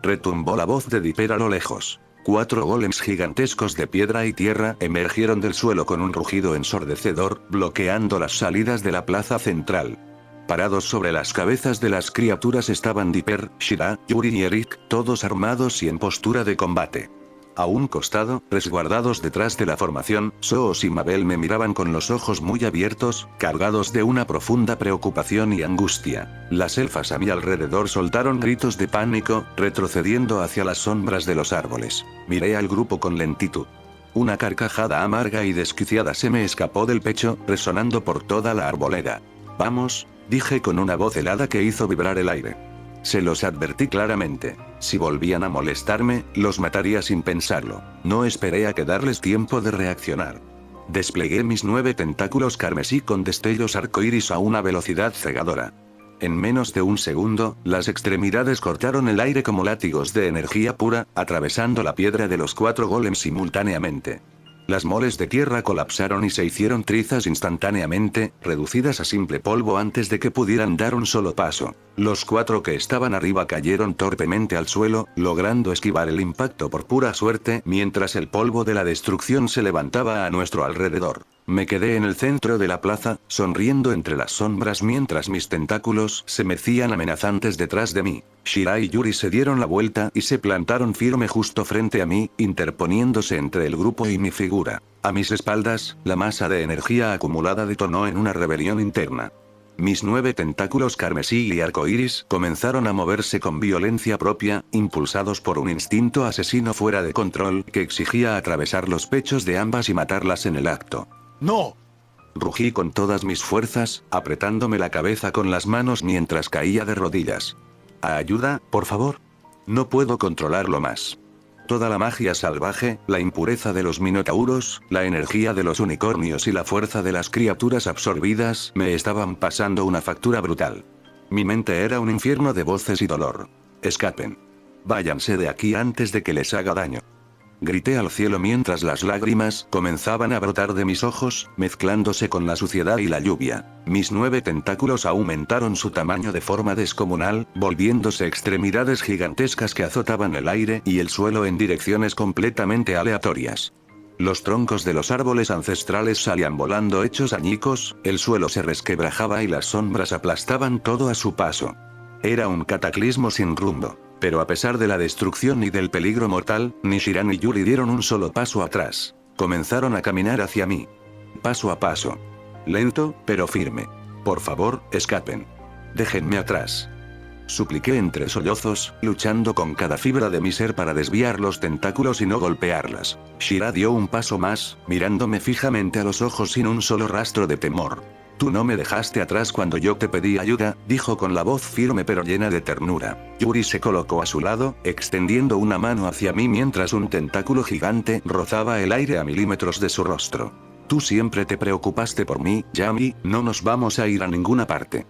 Retumbó la voz de Dipper a lo lejos. 4 golems gigantescos de piedra y tierra emergieron del suelo con un rugido ensordecedor, bloqueando las salidas de la plaza central. Parados sobre las cabezas de las criaturas estaban Dipper, Shira, Yuri y Eric, todos armados y en postura de combate. A un costado, resguardados detrás de la formación, Soos y Mabel me miraban con los ojos muy abiertos, cargados de una profunda preocupación y angustia. Las elfas a mi alrededor soltaron gritos de pánico, retrocediendo hacia las sombras de los árboles. Miré al grupo con lentitud. Una carcajada amarga y desquiciada se me escapó del pecho, resonando por toda la arboleda. «Vamos», dije con una voz helada que hizo vibrar el aire. Se los advertí claramente. Si volvían a molestarme, los mataría sin pensarlo. No esperé a que darles tiempo de reaccionar. Desplegué mis 9 tentáculos carmesí con destellos arcoíris a una velocidad cegadora. En menos de un segundo, las extremidades cortaron el aire como látigos de energía pura, atravesando la piedra de los 4 golems simultáneamente. Las moles de tierra colapsaron y se hicieron trizas instantáneamente, reducidas a simple polvo antes de que pudieran dar un solo paso. Los 4 que estaban arriba cayeron torpemente al suelo, logrando esquivar el impacto por pura suerte, mientras el polvo de la destrucción se levantaba a nuestro alrededor. Me quedé en el centro de la plaza, sonriendo entre las sombras mientras mis tentáculos se mecían amenazantes detrás de mí. Shira y Yuri se dieron la vuelta y se plantaron firme justo frente a mí, interponiéndose entre el grupo y mi figura. A mis espaldas, la masa de energía acumulada detonó en una rebelión interna. Mis 9 tentáculos carmesí y arcoíris comenzaron a moverse con violencia propia, impulsados por un instinto asesino fuera de control que exigía atravesar los pechos de ambas y matarlas en el acto.
¡No!
Rugí con todas mis fuerzas, apretándome la cabeza con las manos mientras caía de rodillas. «Ayuda, por favor. No puedo controlarlo más». Toda la magia salvaje, la impureza de los minotauros, la energía de los unicornios y la fuerza de las criaturas absorbidas me estaban pasando una factura brutal. Mi mente era un infierno de voces y dolor. «Escapen. Váyanse de aquí antes de que les haga daño». Grité al cielo mientras las lágrimas comenzaban a brotar de mis ojos, mezclándose con la suciedad y la lluvia. Mis 9 tentáculos aumentaron su tamaño de forma descomunal, volviéndose extremidades gigantescas que azotaban el aire y el suelo en direcciones completamente aleatorias. Los troncos de los árboles ancestrales salían volando hechos añicos, el suelo se resquebrajaba y las sombras aplastaban todo a su paso. Era un cataclismo sin rumbo. Pero a pesar de la destrucción y del peligro mortal, ni Shira ni Yuri dieron un solo paso atrás. Comenzaron a caminar hacia mí. Paso a paso. Lento, pero firme. «Por favor, escapen. Déjenme atrás». Supliqué entre sollozos, luchando con cada fibra de mi ser para desviar los tentáculos y no golpearlas. Shira dio un paso más, mirándome fijamente a los ojos sin un solo rastro de temor. «Tú no me dejaste atrás cuando yo te pedí ayuda», dijo con la voz firme pero llena de ternura. Yuri se colocó a su lado, extendiendo una mano hacia mí mientras un tentáculo gigante rozaba el aire a milímetros de su rostro. «Tú siempre te preocupaste por mí, Yami, no nos vamos a ir a ninguna parte».